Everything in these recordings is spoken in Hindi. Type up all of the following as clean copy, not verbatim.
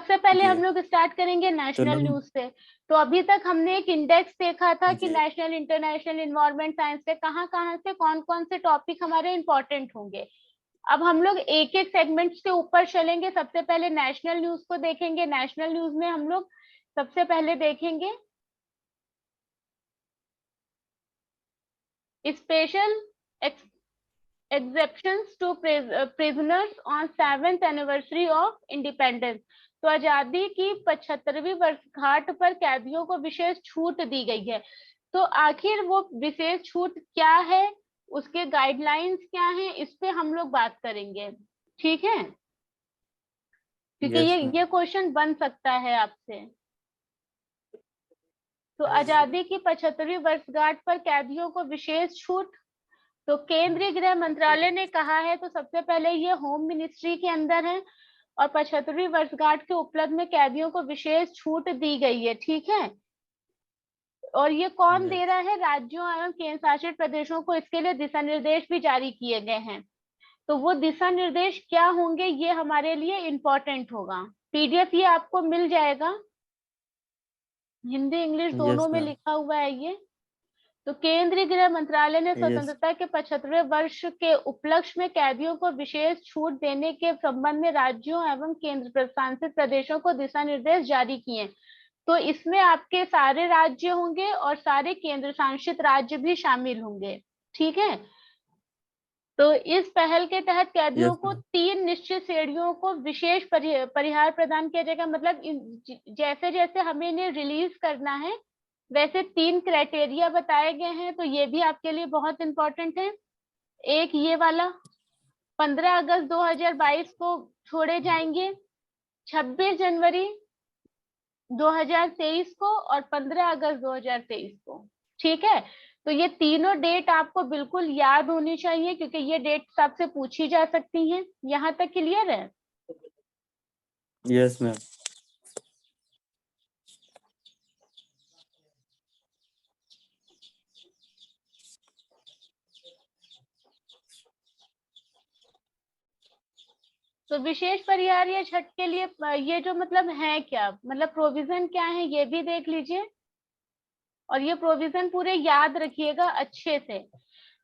सबसे पहले जी। हम लोग स्टार्ट करेंगे तो नेशनल न्यूज से। तो अभी तक हमने एक इंडेक्स देखा था कि जी नेशनल इंटरनेशनल इन्वायरमेंट साइंस से कहाँ कहाँ से कौन कौन से टॉपिक हमारे इंपॉर्टेंट होंगे। अब हम लोग एक एक सेगमेंट्स के ऊपर चलेंगे। सबसे पहले नेशनल न्यूज को देखेंगे। नेशनल न्यूज में हम लोग सबसे पहले देखेंगे special exceptions to prisoners on 7th anniversary of independence. तो आजादी की 75वीं वर्षगांठ पर कैदियों को विशेष छूट दी गई है। तो आखिर वो विशेष छूट क्या है, उसके गाइडलाइंस क्या हैं, इस पे हम लोग बात करेंगे। ठीक है, क्योंकि यस मैम। ये क्वेश्चन बन सकता है आपसे। तो आजादी की 75वीं वर्षगांठ पर कैदियों को विशेष छूट। तो केंद्रीय गृह मंत्रालय ने कहा है, तो सबसे पहले ये होम मिनिस्ट्री के अंदर है और 75वीं वर्षगांठ के उपलक्ष्य में कैदियों को विशेष छूट दी गई है। ठीक है, और ये कौन दे रहा है? राज्यों एवं केंद्र शासित प्रदेशों को इसके लिए दिशा निर्देश भी जारी किए गए हैं। तो वो दिशा निर्देश क्या होंगे, ये हमारे लिए इम्पोर्टेंट होगा। पीडीएफ ये आपको मिल जाएगा, हिंदी इंग्लिश दोनों यस में मैम। लिखा हुआ है ये। तो केंद्रीय गृह मंत्रालय ने यस। स्वतंत्रता के 75वें वर्ष के उपलक्ष्य में कैदियों को विशेष छूट देने के संबंध में राज्यों एवं केंद्र शासित प्रदेशों को दिशा निर्देश जारी किए। तो इसमें आपके सारे राज्य होंगे और सारे केंद्र शासित राज्य भी शामिल होंगे। ठीक है, तो इस पहल के तहत कैदियों यस को मैम। 3 निश्चित श्रेणियों को विशेष परिहार प्रदान किया जाएगा। मतलब जैसे जैसे हमें इन्हें रिलीज करना है वैसे 3 क्राइटेरिया बताए गए हैं। तो ये भी आपके लिए बहुत इंपॉर्टेंट है। एक ये वाला 15 अगस्त 2022 को छोड़े जाएंगे, 26 जनवरी 2023 को और 15 अगस्त 2023 को। ठीक है, तो ये तीनों डेट आपको बिल्कुल याद होनी चाहिए क्योंकि ये डेट आपसे पूछी जा सकती हैं। यहाँ तक क्लियर है? Yes ma'am. तो विशेष परिहार या छठ के लिए ये जो मतलब है क्या, मतलब प्रोविजन क्या है, ये भी देख लीजिए और ये प्रोविजन पूरे याद रखिएगा अच्छे से।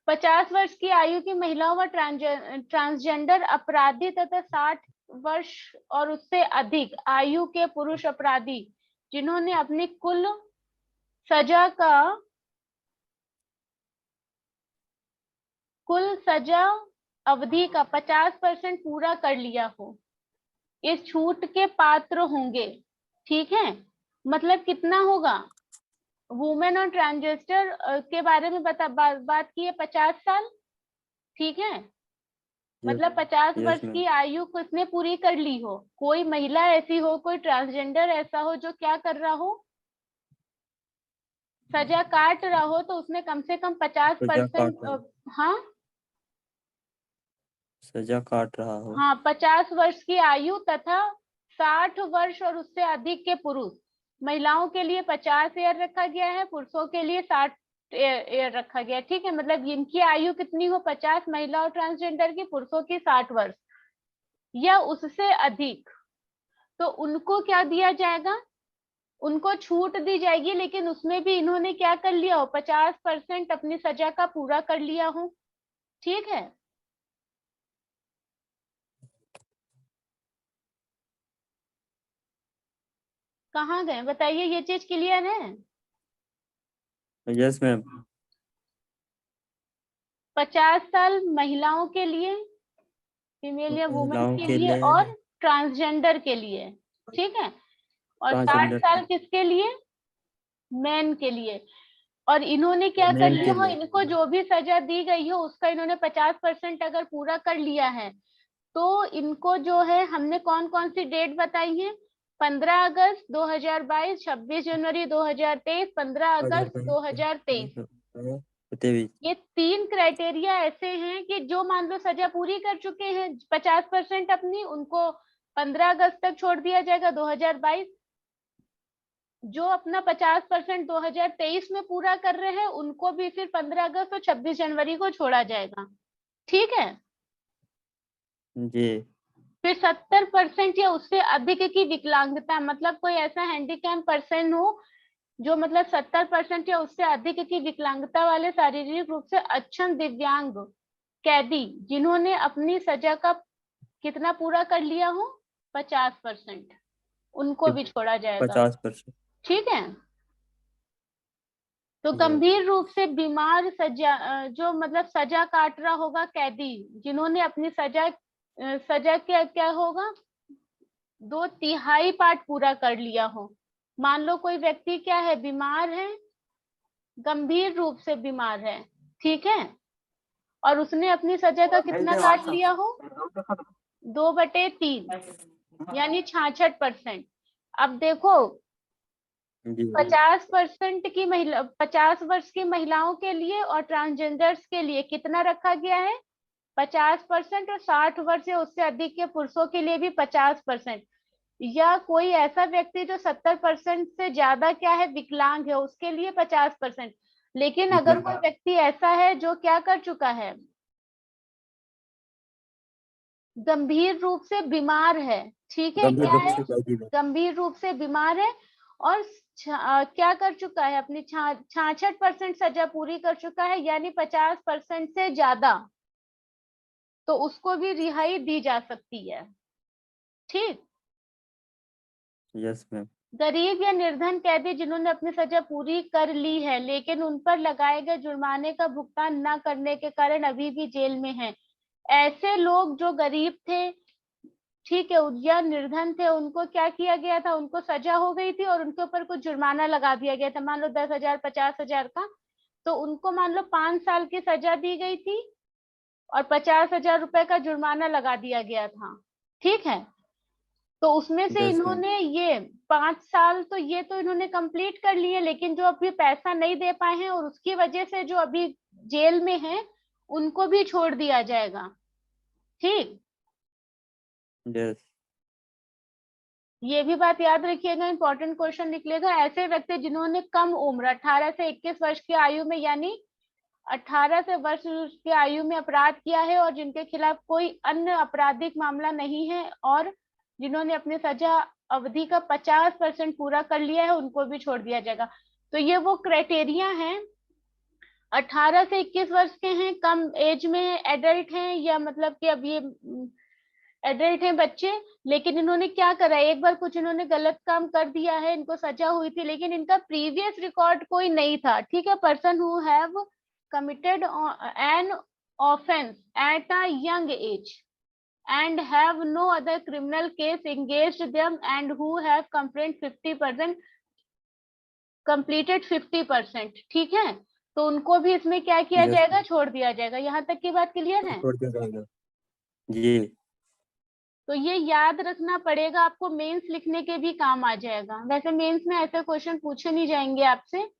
50 वर्ष की आयु की महिलाओं व ट्रांसजेंडर अपराधी तथा 60 वर्ष और उससे अधिक आयु के पुरुष अपराधी जिन्होंने अपनी कुल सजा अवधि का 50% पूरा कर लिया हो, इस छूट के पात्र होंगे। ठीक है, मतलब कितना होगा? वुमेन और ट्रांसजेंडर के बारे में बात की है 50 साल। ठीक है, यस। मतलब 50 यस वर्ष मैम। की आयु किसने पूरी कर ली हो। कोई महिला ऐसी हो, कोई ट्रांसजेंडर ऐसा हो जो क्या कर रहा हो, सजा काट रहा हो, तो उसने कम से कम सजा काट 50%। रहा हाँ सजा काट रहा हो। हाँ, 50 वर्ष की आयु तथा 60 वर्ष और उससे अधिक के पुरुष। महिलाओं के लिए 50 ईयर रखा गया है, पुरुषों के लिए 60 ईयर रखा गया है। ठीक है, मतलब इनकी आयु कितनी हो, 50, महिला और ट्रांसजेंडर की, पुरुषों की 60 वर्ष या उससे अधिक। तो उनको क्या दिया जाएगा, उनको छूट दी जाएगी, लेकिन उसमें भी इन्होंने क्या कर लिया हो, 50% अपनी सजा का पूरा कर लिया हो। ठीक है, कहाँ गए बताइए, ये चीज क्लियर है? Yes ma'am. 50 साल महिलाओं के लिए, फीमेल या वुमेन महिलाओं के के लिए लिए। और ट्रांसजेंडर के लिए। ठीक है, और 60 ट्रांसजेंडर के। साल किसके लिए, मेन के लिए। और इन्होंने क्या कर मेन लिया के हो, लिए। इनको जो भी सजा दी गई हो उसका इन्होंने 50% अगर पूरा कर लिया है, तो इनको जो है, हमने कौन कौन सी डेट बताई है, 15 अगस्त 2022, 26 जनवरी 2023, 15 अगस्त 2023। ये 3 क्राइटेरिया ऐसे हैं कि जो मान लो सजा पूरी कर चुके हैं 50% अपनी, उनको 15 अगस्त तक छोड़ दिया जाएगा 2022। जो अपना 50% 2023 में पूरा कर रहे हैं उनको भी फिर 15 अगस्त और 26 जनवरी को छोड़ा जाएगा। ठीक है, जी। फिर 70% या उससे अधिक की विकलांगता, मतलब कोई ऐसा हैंडीकैप पर्सन हो जो मतलब 70% या उससे अधिक की विकलांगता वाले शारीरिक रूप से अक्षम दिव्यांग कैदी जिन्होंने अपनी सजा का कितना पूरा कर लिया हो, 50%, उनको भी छोड़ा जाएगा। 50%। ठीक है। तो Yes. गंभीर रूप से बीमार जो मतलब सजा काट रहा होगा कैदी जिन्होंने अपनी सजा क्या होगा, 2/3 पार्ट पूरा कर लिया हो। मान लो कोई व्यक्ति क्या है, बीमार है, गंभीर रूप से बीमार है, ठीक है, और उसने अपनी सजा का कितना काट लिया हो, 2/3, यानी 66%। अब देखो, जी 50% की महिला, 50 वर्ष की महिलाओं के लिए और ट्रांसजेंडर्स के लिए कितना रखा गया है, 50%, और 60 वर्ष या उससे अधिक के पुरुषों के लिए भी 50%। या कोई ऐसा व्यक्ति जो 70% से ज्यादा क्या है, विकलांग है, उसके लिए 50%। लेकिन अगर कोई व्यक्ति ऐसा है जो क्या कर चुका है, गंभीर रूप से बीमार है, ठीक है, क्या है, गंभीर रूप से बीमार है, और क्या कर चुका है, अपनी 66% सजा पूरी कर चुका है, यानी 50% से ज्यादा, तो उसको भी रिहाई दी जा सकती है। ठीक। Yes ma'am. गरीब या निर्धन कैदी जिन्होंने अपनी सजा पूरी कर ली है लेकिन उन पर लगाए गए जुर्माने का भुगतान न करने के कारण अभी भी जेल में हैं, ऐसे लोग जो गरीब थे, ठीक है, या निर्धन थे, उनको क्या किया गया था, उनको सजा हो गई थी और उनके ऊपर कुछ जुर्माना लगा दिया गया था, मान लो 10,000 50,000 का, तो उनको मान लो 5 साल की सजा दी गई थी और 50,000 रुपए का जुर्माना लगा दिया गया था। ठीक है। तो उसमें से Yes, इन्होंने ये 5 साल तो ये तो इन्होंने कंप्लीट कर लिए, लेकिन जो अभी पैसा नहीं दे पाए हैं और उसकी वजह से जो अभी जेल में हैं, उनको भी छोड़ दिया जाएगा। ठीक। yes. ये भी बात याद रखिएगा, इंपॉर्टेंट क्वेश्चन निकलेगा। ऐसे व्यक्ति जिन्होंने कम उम्र 18 से 21 वर्ष की आयु में, यानी 18 से वर्ष की आयु में अपराध किया है और जिनके खिलाफ कोई अन्य आपराधिक मामला नहीं है और जिन्होंने अपनी सजा अवधि का 50% पूरा कर लिया है, उनको भी छोड़ दिया जाएगा। तो ये वो क्राइटेरिया हैं, 18 से 21 वर्ष के हैं, कम एज में एडल्ट हैं, या मतलब कि अब ये एडल्ट हैं बच्चे, लेकिन इन्होंने क्या करा, एक बार कुछ इन्होंने गलत काम कर दिया है, इनको सजा हुई थी, लेकिन इनका प्रीवियस रिकॉर्ड कोई नहीं था। ठीक है। Person who have committed an offense at a young age and have no other criminal case engaged them and who have completed 50%। ठीक है। तो उनको भी इसमें क्या किया Yes, जाएगा, छोड़ दिया जाएगा। यहाँ तक की बात क्लियर है? छोड़ दिया जाएगा। जी तो ये याद रखना पड़ेगा आपको, मेंस लिखने के भी काम आ जाएगा। वैसे मेंस में ऐसे क्वेश्चन पूछे नहीं जाएंगे आपसे,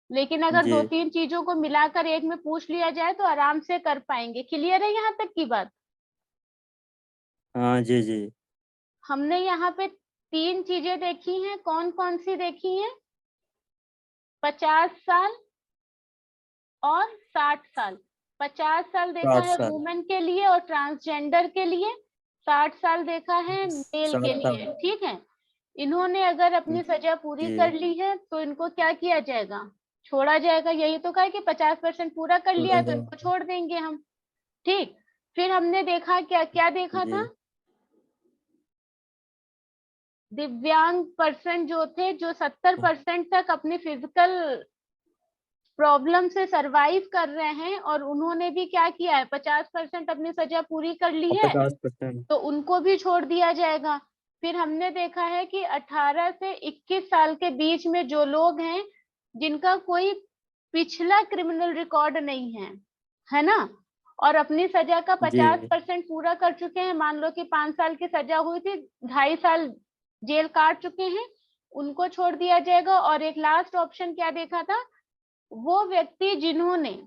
लेकिन अगर जी 2-3 चीजों को मिलाकर एक में पूछ लिया जाए तो आराम से कर पाएंगे। क्लियर है यहाँ तक की बात? हाँ जी जी। हमने यहाँ पे 3 चीजें देखी हैं, कौन कौन सी देखी हैं, 50 साल और 60 साल। 50 साल देखा 60 है साल। वुमेन के लिए और ट्रांसजेंडर के लिए, 60 साल देखा है मेल 60 के साल। लिए। ठीक है। इन्होंने अगर अपनी सजा पूरी कर जी ली है तो इनको क्या किया जाएगा, छोड़ा जाएगा। यही तो कहा कि 50% पूरा कर लिया है तो इनको छोड़ देंगे हम। ठीक। फिर हमने देखा क्या क्या देखा था, जी दिव्यांग पर्सन जो थे, जो 70% तक अपनी फिजिकल प्रॉब्लम से सरवाइव कर रहे हैं और उन्होंने भी क्या किया है, 50% अपनी सजा पूरी कर ली और है, 50%। तो उनको भी छोड़ दिया जाएगा। फिर हमने देखा है कि 18 से 21 साल के बीच में जो लोग हैं जिनका कोई पिछला क्रिमिनल रिकॉर्ड नहीं है ना, और अपनी सजा का जी 50% पूरा कर चुके हैं, मान लो कि 5 साल की सजा हुई थी, 2.5 साल जेल काट चुके हैं, उनको छोड़ दिया जाएगा। और एक लास्ट ऑप्शन क्या देखा था, वो व्यक्ति जिन्होंने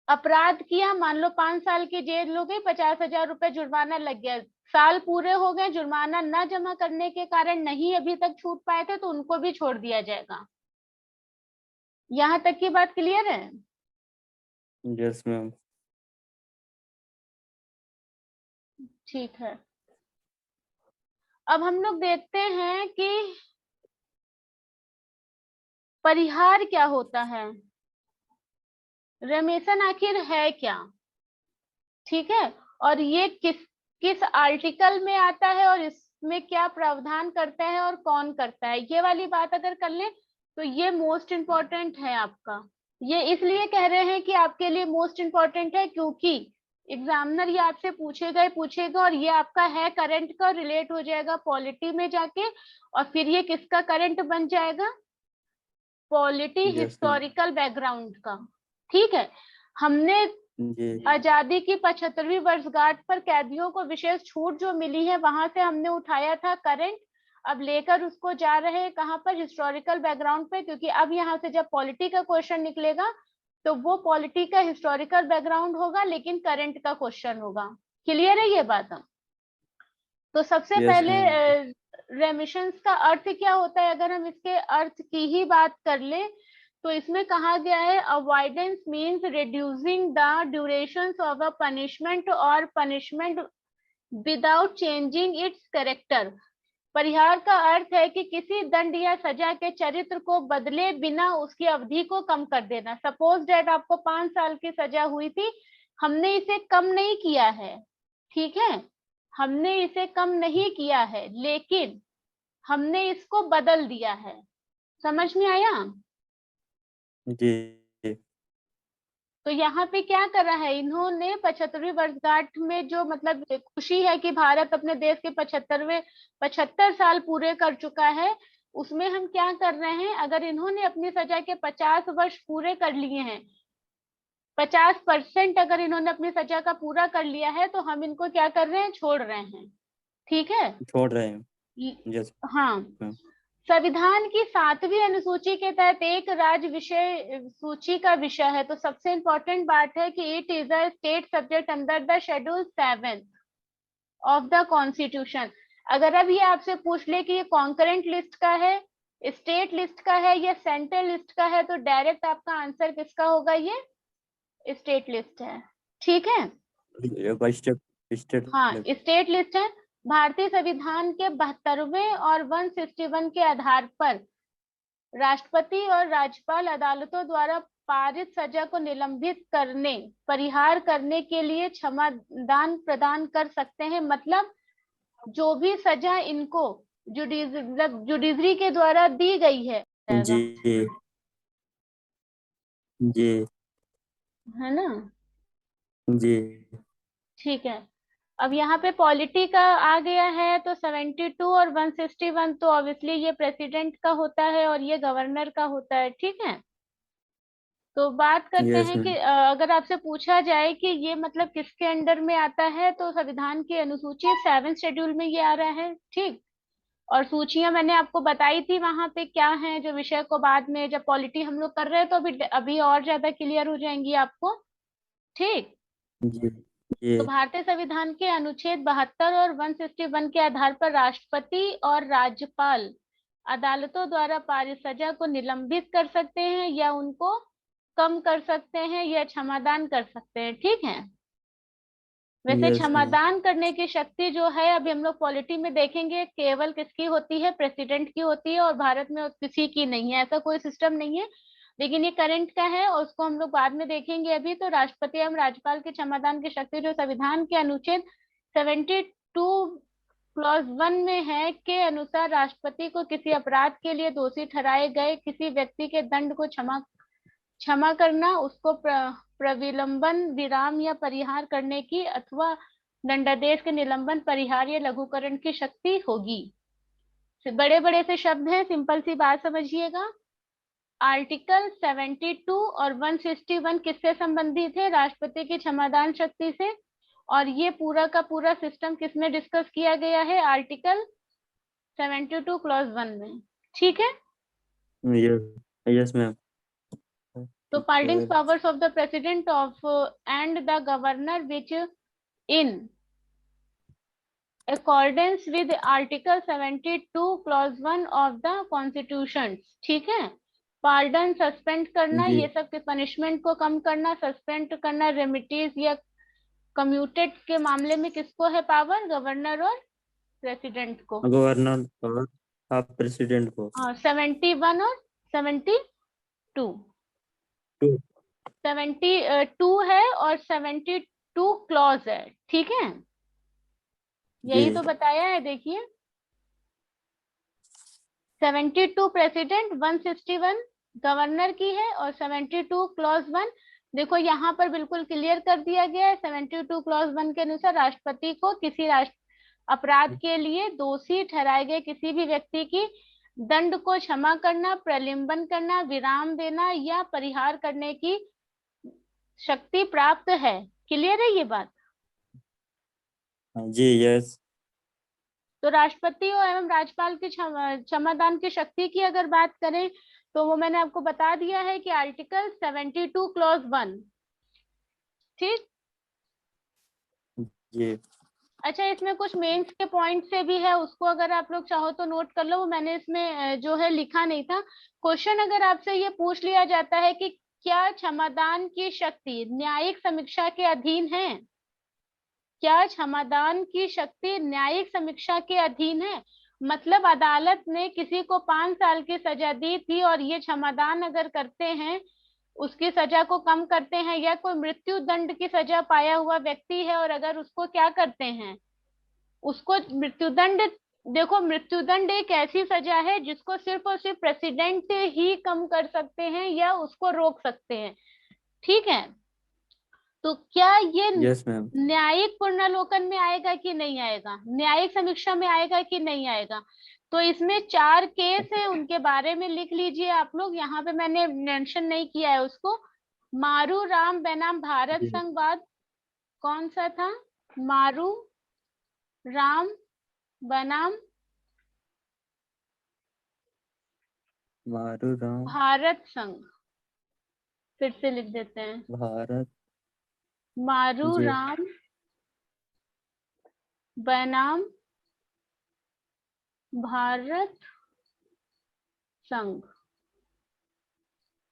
अपराध किया, मान लो 5 साल की जेल हो गई, 50,000 रुपए जुर्माना लग गया, साल पूरे हो गए, जुर्माना न जमा करने के कारण नहीं अभी तक छूट पाए थे, तो उनको भी छोड़ दिया जाएगा। यहाँ तक की बात क्लियर है? Yes ma'am. ठीक है, अब हम लोग देखते हैं कि परिहार क्या होता है, रेमेशन आखिर है क्या। ठीक है, और ये किस किस आर्टिकल में आता है और इसमें क्या प्रावधान करता है और कौन करता है, ये वाली बात अगर कर ले तो ये मोस्ट इम्पोर्टेंट है आपका। ये इसलिए कह रहे हैं कि आपके लिए मोस्ट इम्पोर्टेंट है क्योंकि एग्जामिनर ये आपसे पूछेगा और ये आपका है करंट का, रिलेट हो जाएगा पॉलिटी में जाके, और फिर ये किसका करंट बन जाएगा, polity Yes, ma'am. Historical background का। ठीक है, हमने जी आजादी की 75वीं वर्षगांठ पर कैदियों को विशेष छूट जो मिली है वहां से हमने उठाया था करंट, अब लेकर उसको जा रहे हैं कहाँ पर, हिस्टोरिकल बैकग्राउंड पे, क्योंकि अब यहाँ से जब पॉलिटी का क्वेश्चन निकलेगा तो वो पॉलिटी का हिस्टोरिकल बैकग्राउंड होगा लेकिन करंट का क्वेश्चन होगा। क्लियर है ये बात। तो सबसे Yes, पहले ma'am. रेमिशंस का अर्थ क्या होता है, अगर हम इसके अर्थ की ही बात कर ले तो इसमें कहा गया है avoidance means reducing the durations of a punishment और punishment without changing its character. परिहार का अर्थ है कि किसी दंड या सजा के चरित्र को बदले बिना उसकी अवधि को कम कर देना। सपोज डेट आपको 5 साल की सजा हुई थी, हमने इसे कम नहीं किया है, ठीक है, हमने इसे कम नहीं किया है लेकिन हमने इसको बदल दिया है। समझ में आया। जी तो यहाँ पे क्या करा है इन्होंने 75वीं वर्षगांठ में, जो मतलब खुशी है कि भारत अपने देश के 75 साल पूरे कर चुका है, उसमें हम क्या कर रहे हैं, अगर इन्होंने अपनी सजा के 50 वर्ष पूरे कर लिए हैं, 50% अगर इन्होंने अपनी सजा का पूरा कर लिया है तो हम इनको क्या कर रहे हैं, छोड़ रहे हैं। ठीक है, छोड़ रहे हैं। Yes, हाँ, ma'am. संविधान की 7वीं अनुसूची के तहत एक राज्य विषय सूची का विषय है, तो सबसे इंपॉर्टेंट बात है कि it is a state subject under the schedule 7 of the constitution. अगर अब ये आपसे पूछ ले कि ये कॉन्करेंट लिस्ट का है, स्टेट लिस्ट का है या सेंट्रल लिस्ट का है, तो डायरेक्ट आपका आंसर किसका होगा, ये स्टेट लिस्ट है। ठीक है, By step हाँ left. स्टेट लिस्ट है। भारतीय संविधान के 72वें और 161 के आधार पर राष्ट्रपति और राज्यपाल अदालतों द्वारा पारित सजा को निलंबित करने, परिहार करने के लिए क्षमादान प्रदान कर सकते हैं। मतलब जो भी सजा इनको जुडिशरी के द्वारा दी गई है जी जी है ना। जी ठीक है, अब यहाँ पे पॉलिटी का आ गया है, तो 72 और 161 तो ऑब्वियसली ये प्रेसिडेंट का होता है और ये गवर्नर का होता है। ठीक है, तो बात करते Yes, हैं कि ma'am. अगर आपसे पूछा जाए कि ये मतलब किसके अंडर में आता है, तो संविधान की अनुसूची 7 शेड्यूल में ये आ रहा है। ठीक, और सूचियां मैंने आपको बताई थी वहां पे क्या है, जो विषय को बाद में जब पॉलिटी हम लोग कर रहे हैं तो अभी अभी और ज्यादा क्लियर हो जाएंगी आपको। ठीक, जी तो जी भारतीय संविधान के अनुच्छेद 72 और 161 के आधार पर राष्ट्रपति और राज्यपाल अदालतों द्वारा पारित सजा को निलंबित कर सकते हैं या उनको कम कर सकते हैं या क्षमादान कर सकते हैं। ठीक है, वैसे Yes, ma'am. क्षमादान करने की शक्ति जो है अभी हम लोग पॉलिटी में देखेंगे केवल किसकी होती है, प्रेसिडेंट की होती है, और भारत में किसी की नहीं है, ऐसा कोई सिस्टम नहीं है। लेकिन ये करंट का है और उसको हम लोग बाद में देखेंगे। अभी तो राष्ट्रपति एवं राज्यपाल के क्षमादान की शक्ति जो संविधान के अनुच्छेद 72 क्लॉज 1 में है के अनुसार राष्ट्रपति को किसी अपराध के लिए दोषी ठहराए गए किसी व्यक्ति के दंड को क्षमा करना, उसको प्रविलंबन, विराम या परिहार करने की अथवा दंडादेश के निलंबन, परिहार या लघुकरण की शक्ति होगी। बड़े बड़े से शब्द हैं, सिंपल सी बात समझिएगा। आर्टिकल 72 और 161 किससे संबंधित है, राष्ट्रपति की क्षमादान शक्ति से, और ये पूरा का पूरा सिस्टम किसमें डिस्कस किया गया है, आर्टिकल 72 क्लॉज 1 में। ठीक है, Yes, yes, ma'am. तो pardoning powers of the president of and the governor which in accordance with article 72 clause 1 of the constitution। ठीक है, पार्डन, सस्पेंड करना, जी ये सब के पनिशमेंट को कम करना, सस्पेंड करना, रेमिटीज या कम्यूटेड के मामले में किसको है पावर, गवर्नर और प्रेसिडेंट को। गवर्नर और आप प्रेसिडेंट को। हाँ 71 और 72, टू 72 है और 72 क्लॉज है, ठीक है, यही जी तो बताया है। देखिए 72 प्रेसिडेंट, 161 गवर्नर की है और 72 क्लॉज 1। देखो यहाँ पर बिल्कुल क्लियर कर दिया गया है, 72 क्लॉज 1 के अनुसार राष्ट्रपति को किसी राष्ट्र अपराध के लिए दोषी ठहराए गए किसी भी व्यक्ति की दंड को क्षमा करना, प्रलंबन करना, विराम देना या परिहार करने की शक्ति प्राप्त है। क्लियर है ये बात। जी यस। तो राष्ट्रपति और एवं राज्यपाल की क्षमादान की शक्ति की अगर बात करें तो वो मैंने आपको बता दिया है कि आर्टिकल 72 क्लॉज 1, ठीक। जी अच्छा, इसमें कुछ मेंस के पॉइंट से भी है, उसको अगर आप लोग चाहो तो नोट कर लो, वो मैंने इसमें जो है लिखा नहीं था। क्वेश्चन अगर आपसे ये पूछ लिया जाता है कि क्या क्षमादान की शक्ति न्यायिक समीक्षा के अधीन है, क्या क्षमादान की शक्ति न्यायिक समीक्षा के अधीन है, मतलब अदालत ने किसी को 5 साल की सजा दी थी और ये क्षमादान अगर करते हैं, उसकी सजा को कम करते हैं, या कोई मृत्यु दंड की सजा पाया हुआ व्यक्ति है और अगर उसको क्या करते हैं, उसको मृत्युदंड, देखो मृत्युदंड एक ऐसी सजा है जिसको सिर्फ और सिर्फ प्रेसिडेंट ही कम कर सकते हैं या उसको रोक सकते हैं, ठीक है। तो क्या ये यस मैम। न्यायिक पुनर्लोकन में आएगा कि नहीं आएगा, न्यायिक समीक्षा में आएगा कि नहीं आएगा। तो इसमें 4 केस है, उनके बारे में लिख लीजिए आप लोग, यहाँ पे मैंने मेंशन नहीं किया है उसको। मारू राम बनाम भारत जी संघवाद, कौन सा था, मारू राम बनाम मारू राम भारत संघ, फिर से लिख देते हैं, भारत। मारू जी राम बनाम भारत संघ,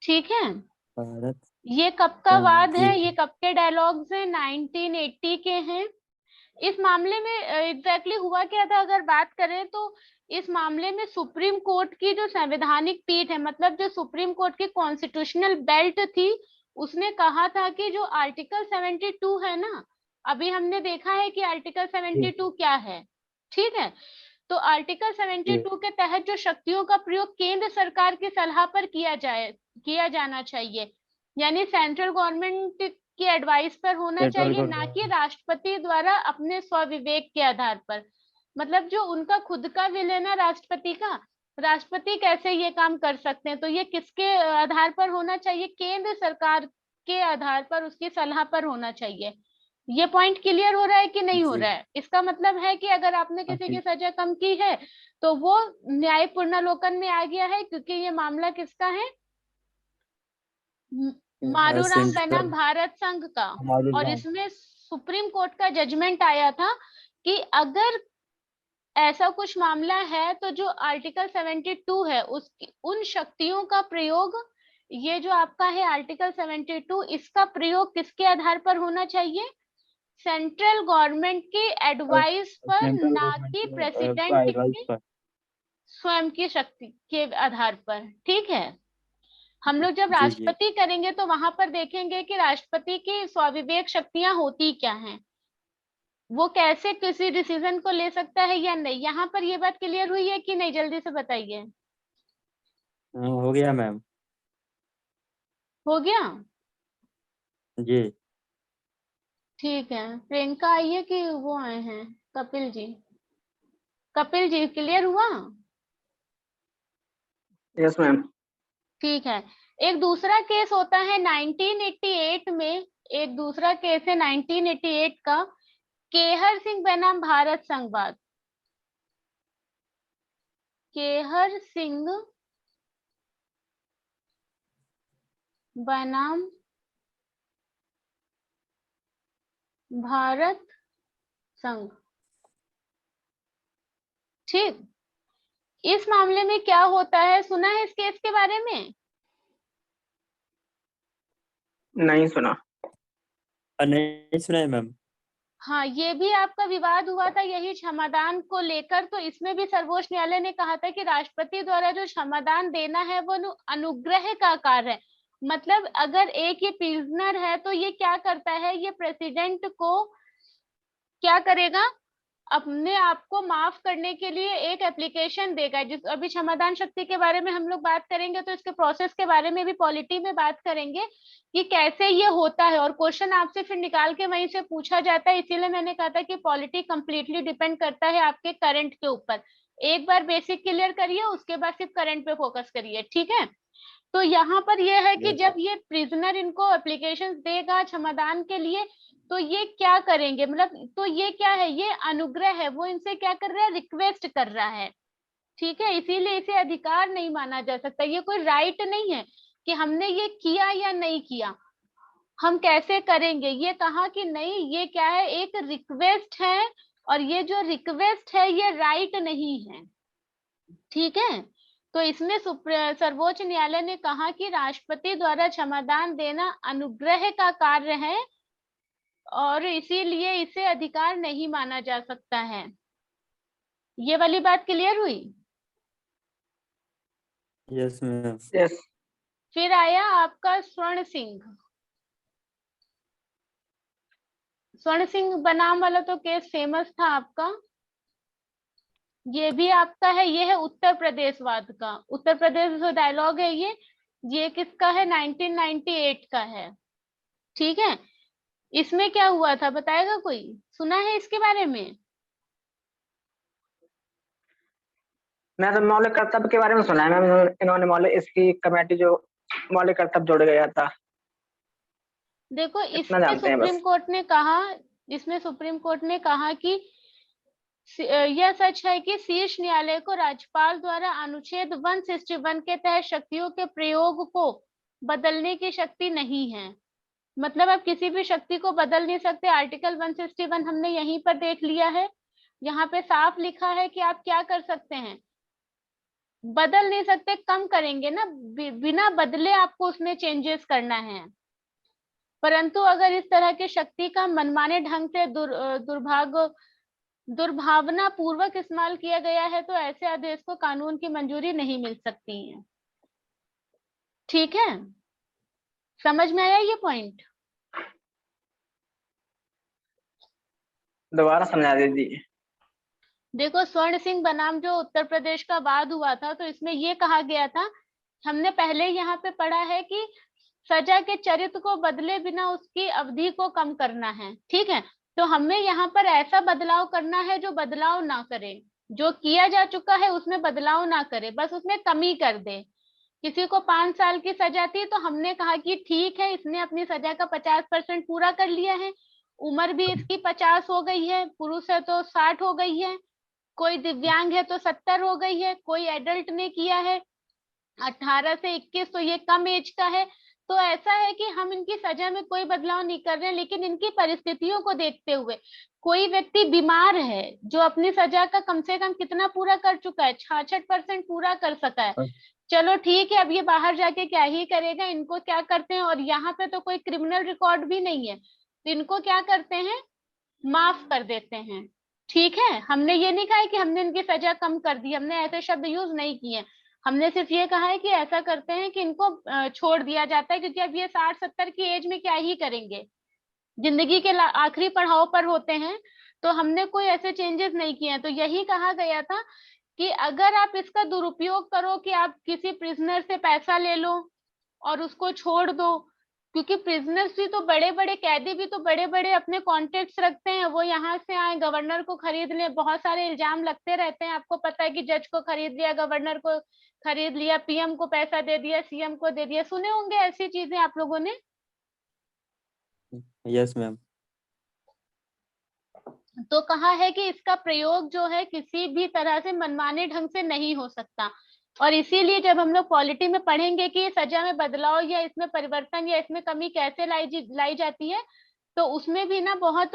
ठीक है। भारत ये कब का वाद जी है, ये कब के डायलॉग्स हैं, 1980 के हैं। इस मामले में एग्जैक्टली हुआ क्या था अगर बात करें तो इस मामले में सुप्रीम कोर्ट की जो संवैधानिक पीठ है, मतलब जो सुप्रीम कोर्ट की कॉन्स्टिट्यूशनल बेल्ट थी, उसने कहा था कि जो आर्टिकल 72 है ना, अभी हमने देखा है कि आर्टिकल 72 क्या है, ठीक है। तो आर्टिकल 72 के तहत जो शक्तियों का प्रयोग केंद्र सरकार की सलाह पर किया जाना चाहिए, यानी सेंट्रल गवर्नमेंट की एडवाइस पर होना सेंट्रल चाहिए, ना कि राष्ट्रपति द्वारा अपने स्वविवेक के आधार पर। मतलब जो उनका खुद का विल है ना राष्ट्रपति का, राष्ट्रपति कैसे ये काम कर सकते हैं, तो ये किसके आधार पर होना चाहिए, केंद्र सरकार के आधार पर, उसकी सलाह पर होना चाहिए। ये पॉइंट क्लियर हो रहा है कि नहीं हो जी रहा है। इसका मतलब है कि अगर आपने किसी की ठीक। सजा कम की है तो वो न्यायिक पुनर्लोकन में आ गया है, क्योंकि ये मामला किसका है, मारूराम बनाम सेंट्रल भारत संघ का। मारू और राम। इसमें सुप्रीम कोर्ट का जजमेंट आया था कि अगर ऐसा कुछ मामला है तो जो आर्टिकल 72 है उसकी उन शक्तियों का प्रयोग, ये जो आपका है आर्टिकल 72, इसका प्रयोग किसके आधार पर होना चाहिए, सेंट्रल गवर्नमेंट की एडवाइस पर, सेंट्रल ना गवर्नमेंट कि का प्रेसिडेंट एडवाइस की पर। स्वयं की शक्ति के आधार पर, ठीक है। हम लोग जब जी राष्ट्रपति करेंगे तो वहां पर देखेंगे कि राष्ट्रपति की स्वाविवेक शक्तियां होती क्या हैं, वो कैसे किसी डिसीजन को ले सकता है या नहीं। यहाँ पर ये बात क्लियर हुई है कि नहीं, जल्दी से बताइए। हो गया मैम। हो गया, जी ठीक है। प्रियंका आई है कि वो आए हैं, कपिल जी, कपिल जी क्लियर हुआ, यस मैम। ठीक है। एक दूसरा केस होता है 1988 में, एक दूसरा केस है 1988 का, केहर सिंह बनाम भारत संघवाद, केहर सिंह बनाम भारत संघ, ठीक। इस मामले में क्या होता है, सुना है इस केस के बारे में, नहीं सुना। नहीं सुना है मैम। हाँ, ये भी आपका विवाद हुआ था यही क्षमादान को लेकर। तो इसमें भी सर्वोच्च न्यायालय ने कहा था कि राष्ट्रपति द्वारा जो क्षमादान देना है वो अनुग्रह का कार्य है। मतलब अगर एक ये प्रिजनर है तो ये क्या करता है, ये प्रेसिडेंट को क्या करेगा, अपने आप को माफ करने के लिए एक एप्लीकेशन देगा। जिस अभी क्षमादान शक्ति के बारे में हम लोग बात करेंगे तो इसके प्रोसेस के बारे में भी पॉलिटी में बात करेंगे कि कैसे ये होता है, और क्वेश्चन आपसे फिर निकाल के वहीं से पूछा जाता है। इसीलिए मैंने कहा था कि पॉलिटी कंप्लीटली डिपेंड करता है आपके करंट के ऊपर। एक बार बेसिक क्लियर करिए, उसके बाद सिर्फ करंट पे फोकस करिए, ठीक है। तो यहाँ पर यह है कि Yes. जब ये प्रिजनर इनको एप्लीकेशन देगा क्षमादान के लिए तो ये क्या करेंगे, मतलब तो ये क्या है, ये अनुग्रह है, वो इनसे क्या कर रहा है, रिक्वेस्ट कर रहा है, ठीक है। इसीलिए इसे अधिकार नहीं माना जा सकता, ये कोई राइट नहीं है कि हमने ये किया या नहीं किया, हम कैसे करेंगे। ये कहा कि नहीं, ये क्या है, एक रिक्वेस्ट है, और ये जो रिक्वेस्ट है ये राइट नहीं है, ठीक है। तो इसमें सर्वोच्च न्यायालय ने कहा कि राष्ट्रपति द्वारा क्षमादान देना अनुग्रह का कार्य है और इसीलिए इसे अधिकार नहीं माना जा सकता है। ये वाली बात क्लियर हुई। Yes ma'am. यस। फिर आया आपका स्वर्ण सिंह। स्वर्ण सिंह बनाम वाला तो केस फेमस था आपका। ये भी आपका है, ये है उत्तर प्रदेश वाद का, उत्तर प्रदेश जो डायलॉग है ये किसका है, 1998 का है, ठीक है। इसमें क्या हुआ था बताएगा कोई, सुना है इसके बारे में। मैं तो मौलिक कर्तव्य के बारे में सुना है मैम, इन्होंने मौलिक इसकी कमेटी जो मौलिक कर्तव्य जोड़ गया था। देखो इतना इसमें जानते हैं सुप्रीम बस। कोर्ट ने कहा, इसमें सुप्रीम कोर्ट ने कहा कि यह सच है कि शीर्ष न्यायालय को राज्यपाल द्वारा अनुच्छेद 161 के तहत शक्तियों के प्रयोग को बदलने की शक्ति नहीं है। मतलब आप किसी भी शक्ति को बदल नहीं सकते। आर्टिकल 161 हमने यहीं पर देख लिया है, यहाँ पे साफ लिखा है कि आप क्या कर सकते हैं, बदल नहीं सकते, कम करेंगे ना, बिना बदले आपको उसमें चेंजेस करना है। परंतु अगर इस तरह की शक्ति का मनमाने ढंग से दुर्भावना पूर्वक इस्तेमाल किया गया है तो ऐसे आदेश को कानून की मंजूरी नहीं मिल सकती है, ठीक है। समझ में आया ये पॉइंट। दोबारा समझा दीजिए। देखो स्वर्ण सिंह बनाम जो उत्तर प्रदेश का वाद हुआ था तो इसमें ये कहा गया था, हमने पहले यहाँ पे पढ़ा है कि सजा के चरित्र को बदले बिना उसकी अवधि को कम करना है, ठीक है। तो हमें यहाँ पर ऐसा बदलाव करना है जो बदलाव ना करे, जो किया जा चुका है उसमें बदलाव ना करे, बस उसमें कमी कर दे। किसी को 5 साल की सजा थी तो हमने कहा कि ठीक है, इसने अपनी सजा का 50% पूरा कर लिया है, उम्र भी इसकी 50 हो गई है, पुरुष है तो 60 हो गई है, कोई दिव्यांग है तो 70 हो गई है, कोई एडल्ट ने किया है 18 से 21 तो ये कम एज का है। तो ऐसा है कि हम इनकी सजा में कोई बदलाव नहीं कर रहे, लेकिन इनकी परिस्थितियों को देखते हुए कोई व्यक्ति बीमार है जो अपनी सजा का कम से कम कितना पूरा कर चुका है, 66% पूरा कर सका है, चलो ठीक है, अब ये बाहर जाके क्या ही करेगा, इनको क्या करते हैं, और यहाँ पे तो कोई क्रिमिनल रिकॉर्ड भी नहीं है तो इनको क्या करते हैं, माफ कर देते हैं, ठीक है। हमने ये नहीं कहा है कि हमने इनकी सजा कम कर दी, हमने ऐसे शब्द यूज नहीं किए, हमने सिर्फ ये कहा है कि ऐसा करते हैं कि इनको छोड़ दिया जाता है, क्योंकि अब ये 60-70 की एज में क्या ही करेंगे, जिंदगी के आखिरी पड़ाव पर होते हैं। तो हमने कोई ऐसे चेंजेस नहीं किए हैं। तो यही कहा गया था कि अगर आप इसका दुरुपयोग करो कि आप किसी प्रिजनर से पैसा ले लो और उसको छोड़ दो, क्योंकि प्रिजनर्स भी तो बड़े बड़े कैदी भी तो बड़े बड़े अपने कॉन्टेक्ट्स रखते हैं, वो यहाँ से आए गवर्नर को खरीद ले, बहुत सारे इल्जाम लगते रहते हैं, आपको पता है कि जज को खरीद लिया, गवर्नर को खरीद लिया, पीएम को पैसा दे दिया, सीएम को दे दिया, सुने होंगे ऐसी चीजें आप लोगों ने। Yes ma'am. तो कहा है कि इसका प्रयोग जो है किसी भी तरह से मनमाने ढंग से नहीं हो सकता, और इसीलिए जब हम लोग पॉलिटी में पढ़ेंगे कि सजा में बदलाव या इसमें परिवर्तन या इसमें कमी कैसे लाई जाती है तो उसमें भी ना बहुत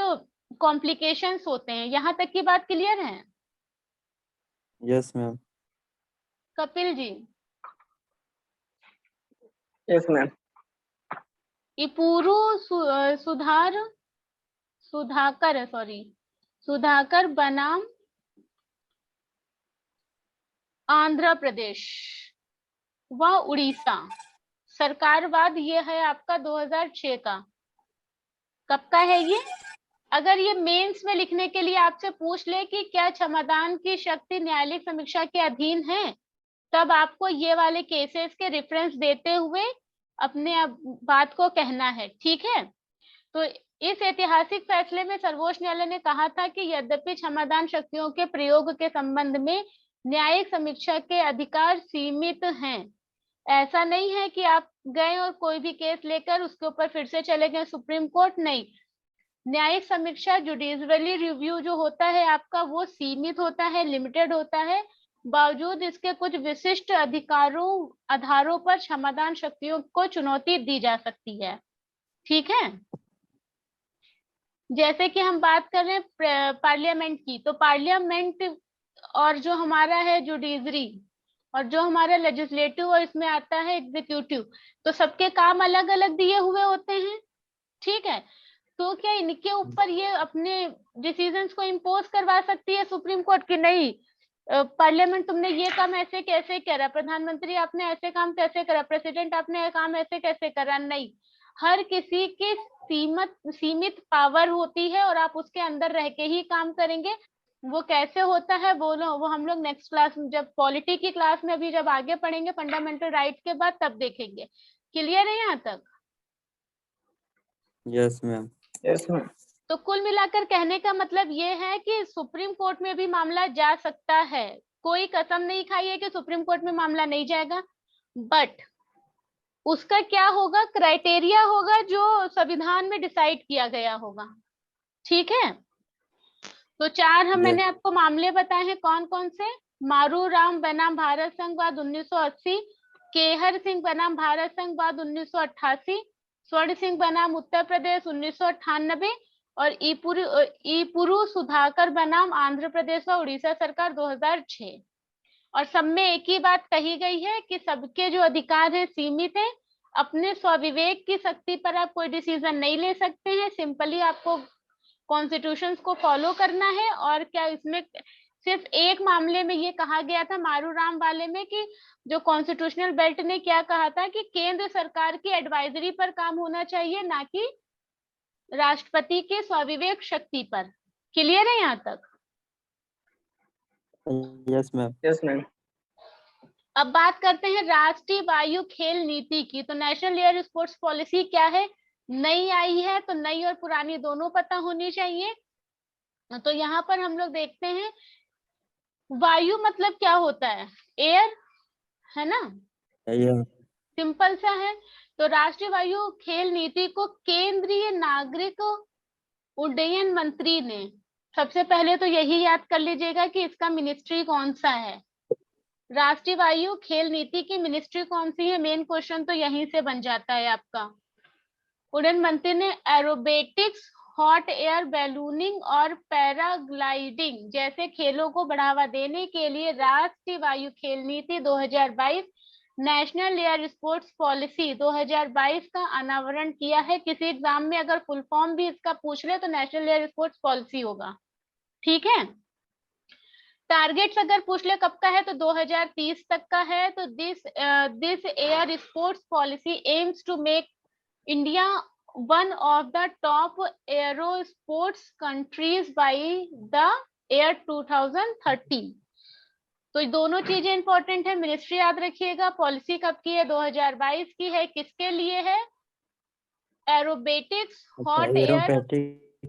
कॉम्प्लिकेशंस होते हैं। यहाँ तक की बात क्लियर है। Yes ma'am. Kapil ji, yes ma'am. ये पूरू सुधार सुधाकर बनाम आंध्र प्रदेश व उड़ीसा। सरकारवाद ये है आपका 2006 का। कब का है ये? अगर ये मेंस में लिखने के लिए आपसे पूछ ले कि क्या क्षमादान की शक्ति न्यायालयिक समीक्षा के अधीन है, तब आपको ये वाले केसेस के रेफरेंस देते हुए अपने बात को कहना है, ठीक है। तो इस ऐतिहासिक फैसले में सर्वोच्च न्यायालय ने कहा था कि यद्यपि क्षमादान शक्तियों के प्रयोग के संबंध में न्यायिक समीक्षा के अधिकार सीमित हैं। ऐसा नहीं है कि आप गए और कोई भी केस लेकर उसके ऊपर फिर से चले गए सुप्रीम कोर्ट, नहीं। न्यायिक समीक्षा जुडिशियली रिव्यू जो होता है आपका, वो सीमित होता है, लिमिटेड होता है। बावजूद इसके कुछ विशिष्ट आधारों पर क्षमादान शक्तियों को चुनौती दी जा सकती है, ठीक है। जैसे कि हम बात कर रहे हैं पार्लियामेंट की, तो पार्लियामेंट और जो हमारा है जुडिशरी और जो हमारा लेजिस्लेटिव और इसमें आता है एग्जीक्यूटिव, तो सबके काम अलग अलग दिए हुए होते हैं, ठीक है। तो क्या इनके ऊपर ये अपने डिसीजंस को इम्पोज करवा सकती है सुप्रीम कोर्ट की? नहीं। पार्लियामेंट तुमने ये काम ऐसे कैसे करा, प्रधानमंत्री आपने ऐसे काम कैसे करा, प्रेसिडेंट आपने काम ऐसे कैसे करा? नहीं। हर किसी की सीमित पावर होती है और आप उसके अंदर रह के ही काम करेंगे। वो कैसे होता है वो हम लोग नेक्स्ट क्लास में, जब पॉलिटी की क्लास में अभी जब आगे पढ़ेंगे फंडामेंटल राइट के बाद, तब देखेंगे। क्लियर है यहाँ तक? Yes ma'am. Yes ma'am. तो कुल मिलाकर कहने का मतलब ये है कि सुप्रीम कोर्ट में भी मामला जा सकता है। कोई कसम नहीं खाई है कि सुप्रीम कोर्ट में मामला नहीं जाएगा, बट उसका क्या होगा, क्राइटेरिया होगा जो संविधान में डिसाइड किया गया होगा, ठीक है। तो चार मैंने आपको मामले बताए हैं, कौन कौन से? मारू राम बनाम भारत संघवाद 1980, केहर सिंह बनाम भारत संघवाद 1988, स्वर्ण सिंह बनाम उत्तर प्रदेश 1998 और ईपुरु सुधाकर बनाम आंध्र प्रदेश व उड़ीसा सरकार 2006। और सब में एक ही बात कही गई है कि सबके जो अधिकार हैं सीमित है। अपने स्वविवेक की शक्ति पर आप कोई डिसीजन नहीं ले सकते हैं, सिंपली आपको कॉन्स्टिट्यूशन को फॉलो करना है। और क्या इसमें सिर्फ एक मामले में ये कहा गया था मारू राम वाले में कि जो कॉन्स्टिट्यूशनल बेल्ट ने क्या कहा था कि केंद्र सरकार की एडवाइजरी पर काम होना चाहिए, ना कि राष्ट्रपति के स्वविवेक शक्ति पर। क्लियर है यहाँ तक? Yes ma'am. Yes ma'am. अब बात करते हैं राष्ट्रीय वायु खेल नीति की। तो नेशनल एयर स्पोर्ट्स पॉलिसी क्या है? नई आई है, तो नई और पुरानी दोनों पता होनी चाहिए। तो यहाँ पर हम लोग देखते हैं वायु मतलब क्या होता है? एयर, है ना? सिंपल सा है। तो राष्ट्रीय वायु खेल नीति को केंद्रीय नागरिक उड्डयन मंत्री ने, सबसे पहले तो यही याद कर लीजिएगा कि इसका मिनिस्ट्री कौन सा है। राष्ट्रीय वायु खेल नीति की मिनिस्ट्री कौन सी है? मेन क्वेश्चन तो यहीं से बन जाता है आपका। उड्डयन मंत्री ने एरोबेटिक्स, हॉट एयर बैलूनिंग और पैराग्लाइडिंग जैसे खेलों को बढ़ावा देने के लिए राष्ट्रीय वायु खेल नीति 2022 नेशनल एयर स्पोर्ट्स पॉलिसी 2022 का अनावरण किया है। किसी एग्जाम में अगर फुल फॉर्म भी इसका पूछ ले तो नेशनल एयर स्पोर्ट्स पॉलिसी होगा, ठीक है। टारगेट्स अगर पूछ ले कब का है तो 2030 तक का है। तो this air sports policy aims to make India one of the top aero sports countries by the year 2030। तो दोनों चीजें इंपॉर्टेंट है, मिनिस्ट्री याद रखिएगा। पॉलिसी कब की है? 2022 की है। किसके लिए है? एरोबेटिक्स, हॉट एयर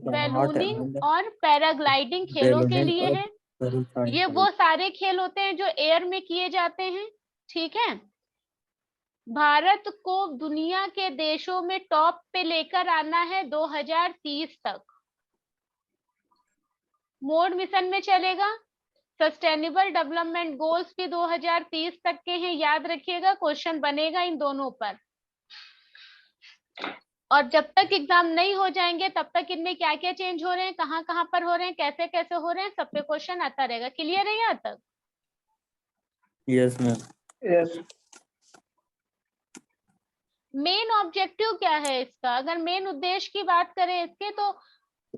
बैलूनिंग और पैराग्लाइडिंग खेलों के लिए है। ये वो सारे खेल होते हैं जो एयर में किए जाते हैं, ठीक है। भारत को दुनिया के देशों में टॉप पे लेकर आना है 2030 तक। मोड मिशन में चलेगा। सस्टेनेबल डेवलपमेंट गोल्स भी 2030 तक के हैं, याद रखिएगा, क्वेश्चन बनेगा इन दोनों पर। और जब तक एग्जाम नहीं हो जाएंगे तब तक इनमें क्या क्या चेंज हो रहे हैं, कहाँ कहाँ पर हो रहे हैं, कैसे कैसे हो रहे हैं, सब पे क्वेश्चन आता रहेगा। क्लियर है यहाँ तक? Yes ma'am. Yes. Main objective क्या है इसका? अगर मेन उद्देश्य की बात करें इसके, तो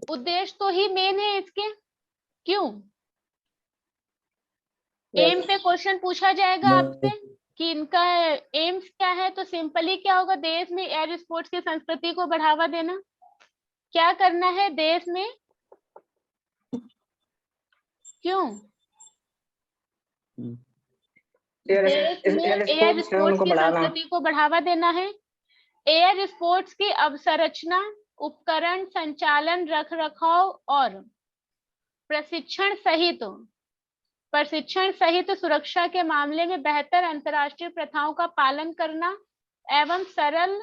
उद्देश्य तो ही मेन है इसके। क्यों? Yes. एम पे क्वेश्चन पूछा जाएगा आपसे कि इनका एम्स क्या है, तो सिंपली क्या होगा, देश में एयर स्पोर्ट्स की संस्कृति को बढ़ावा देना। क्या करना है देश में? क्यों? देश में एयर एयर स्पोर्ट्स है, स्पोर्ट्स उनको की बढ़ाना। संस्कृति को बढ़ावा देना है। एयर स्पोर्ट्स की अवसंरचना, उपकरण, संचालन, रख रखाव और प्रशिक्षण सहित सुरक्षा के मामले में बेहतर अंतर्राष्ट्रीय प्रथाओं का पालन करना एवं सरल,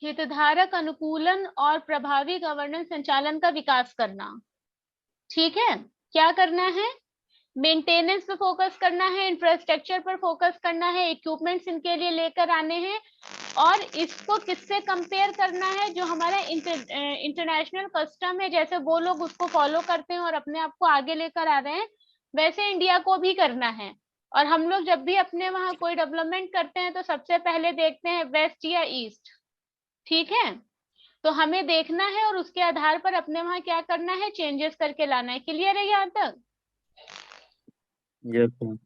हितधारक अनुकूलन और प्रभावी गवर्नेंस संचालन का विकास करना। ठीक है, क्या करना है? मेंटेनेंस पे फोकस करना है, इंफ्रास्ट्रक्चर पर फोकस करना है, इक्विपमेंट्स इनके लिए लेकर आने हैं, और इसको किससे कंपेयर करना है? जो हमारा इंटरनेशनल कस्टम है, जैसे वो लोग उसको फॉलो करते हैं और अपने आप को आगे लेकर आ रहे हैं, वैसे इंडिया को भी करना है। और हम लोग जब भी अपने वहां कोई डेवलपमेंट करते हैं तो सबसे पहले देखते हैं वेस्ट या ईस्ट। ठीक है, तो हमें देखना है और उसके आधार पर अपने वहां क्या करना है, चेंजेस करके लाना है। क्लियर है यहाँ तक? Yes ma'am.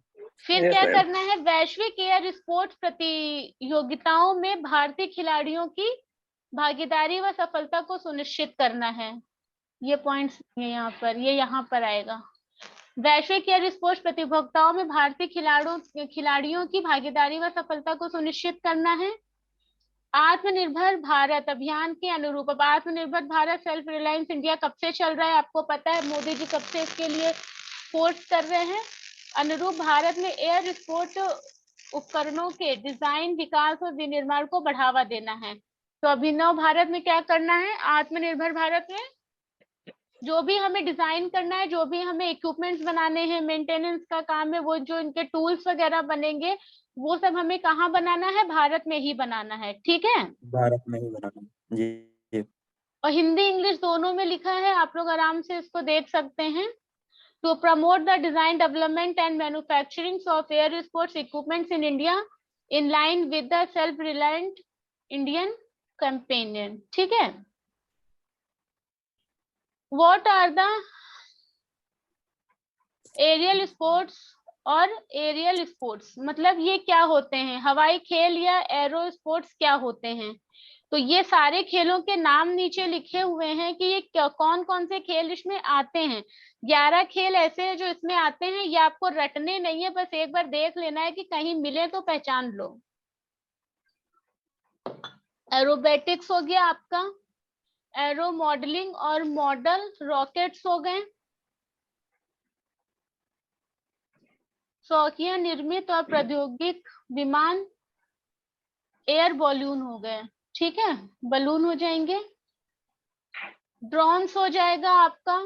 फिर Yes, क्या ma'am. करना है, वैश्विक एयर स्पोर्ट्स प्रतियोगिताओं में भारतीय खिलाड़ियों की भागीदारी व सफलता को सुनिश्चित करना है। ये पॉइंट्स यहाँ पर, ये यहाँ पर आएगा। वैश्विक एयर स्पोर्ट्स प्रतियोगिताओं में भारतीय खिलाड़ियों की भागीदारी व सफलता को सुनिश्चित करना है। आत्मनिर्भर भारत अभियान के अनुरूप, अब आत्मनिर्भर भारत सेल्फ रिलायंस इंडिया कब से चल रहा है आपको पता है, मोदी जी कब से इसके लिए फोर्स कर रहे हैं। अनुरूप भारत में एयर स्पोर्ट उपकरणों के डिजाइन, विकास और विनिर्माण को बढ़ावा देना है। तो अभिनव भारत में क्या करना है, आत्मनिर्भर भारत में जो भी हमें डिजाइन करना है, जो भी हमें इक्विपमेंट्स बनाने हैं, मेंटेनेंस का काम है, वो जो इनके टूल्स वगैरह बनेंगे, वो सब हमें कहाँ बनाना है, भारत में ही बनाना है। ठीक है, भारत में ही बनाना। जी जी। और हिंदी इंग्लिश दोनों में लिखा है, आप लोग आराम से इसको देख सकते हैं। To promote the design, development and manufacturing of air sports equipments in India in line with the self reliant Indian campaign. ठीक है, what are the aerial sports और एरियल स्पोर्ट्स, मतलब ये क्या होते हैं, हवाई खेल या एरो स्पोर्ट्स क्या होते हैं। तो ये सारे खेलों के नाम नीचे लिखे हुए हैं कि ये कौन कौन से खेल इसमें आते हैं। 11 खेल ऐसे हैं जो इसमें आते हैं, ये आपको रटने नहीं है, बस एक बार देख लेना है कि कहीं मिले तो पहचान लो। एरोबेटिक्स हो गया आपका, एरो मॉडलिंग और मॉडल रॉकेट्स हो गए, शौकिया निर्मित और प्रौद्योगिक विमान एयर बलून हो गए। ठीक है, बलून हो जाएंगे। ड्रोन्स हो जाएगा आपका,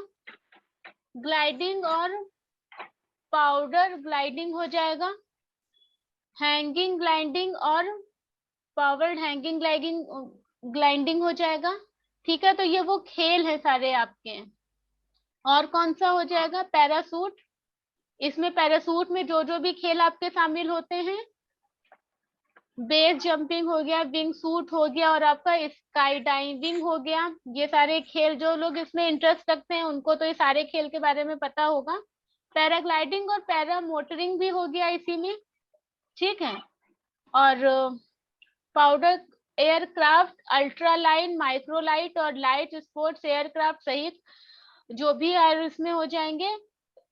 ग्लाइडिंग और पाउडर ग्लाइडिंग हो जाएगा, हैंगिंग ग्लाइडिंग और पावर्ड हैंगिंग ग्लाइडिंग हो जाएगा। ठीक है, तो ये वो खेल है सारे आपके। और कौन सा हो जाएगा, पैरासूट, इसमें पैरासूट में जो जो भी खेल आपके शामिल होते हैं, बेस जंपिंग हो गया, विंग सूट हो गया और आपका स्काई डाइविंग हो गया। ये सारे खेल, जो लोग इसमें इंटरेस्ट रखते हैं उनको तो ये सारे खेल के बारे में पता होगा। पैराग्लाइडिंग और पैरा मोटरिंग भी हो गया इसी में। ठीक है, और पाउडर एयरक्राफ्ट, अल्ट्रालाइन, माइक्रोलाइट और लाइट स्पोर्ट्स एयरक्राफ्ट सहित जो भी इसमें हो जाएंगे,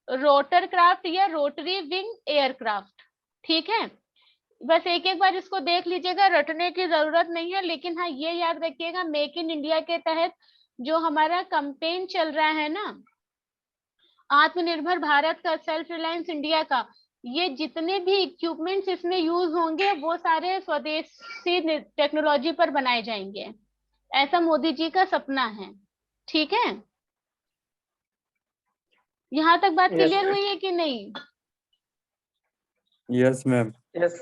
रोटर क्राफ्ट या रोटरी विंग एयरक्राफ्ट। ठीक है, बस एक एक बार इसको देख लीजिएगा, रटने की जरूरत नहीं है, लेकिन हाँ ये याद रखिएगा, मेक इन इंडिया के तहत जो हमारा कैंपेन चल रहा है ना, आत्मनिर्भर भारत का, सेल्फ रिलायंस इंडिया का, ये जितने भी इक्विपमेंट्स इसमें यूज होंगे वो सारे स्वदेशी टेक्नोलॉजी पर बनाए जाएंगे। ऐसा मोदी जी का सपना है। ठीक है, यहाँ तक बात Yes, क्लियर ma'am. हुई है कि नहीं? Yes ma'am. Yes.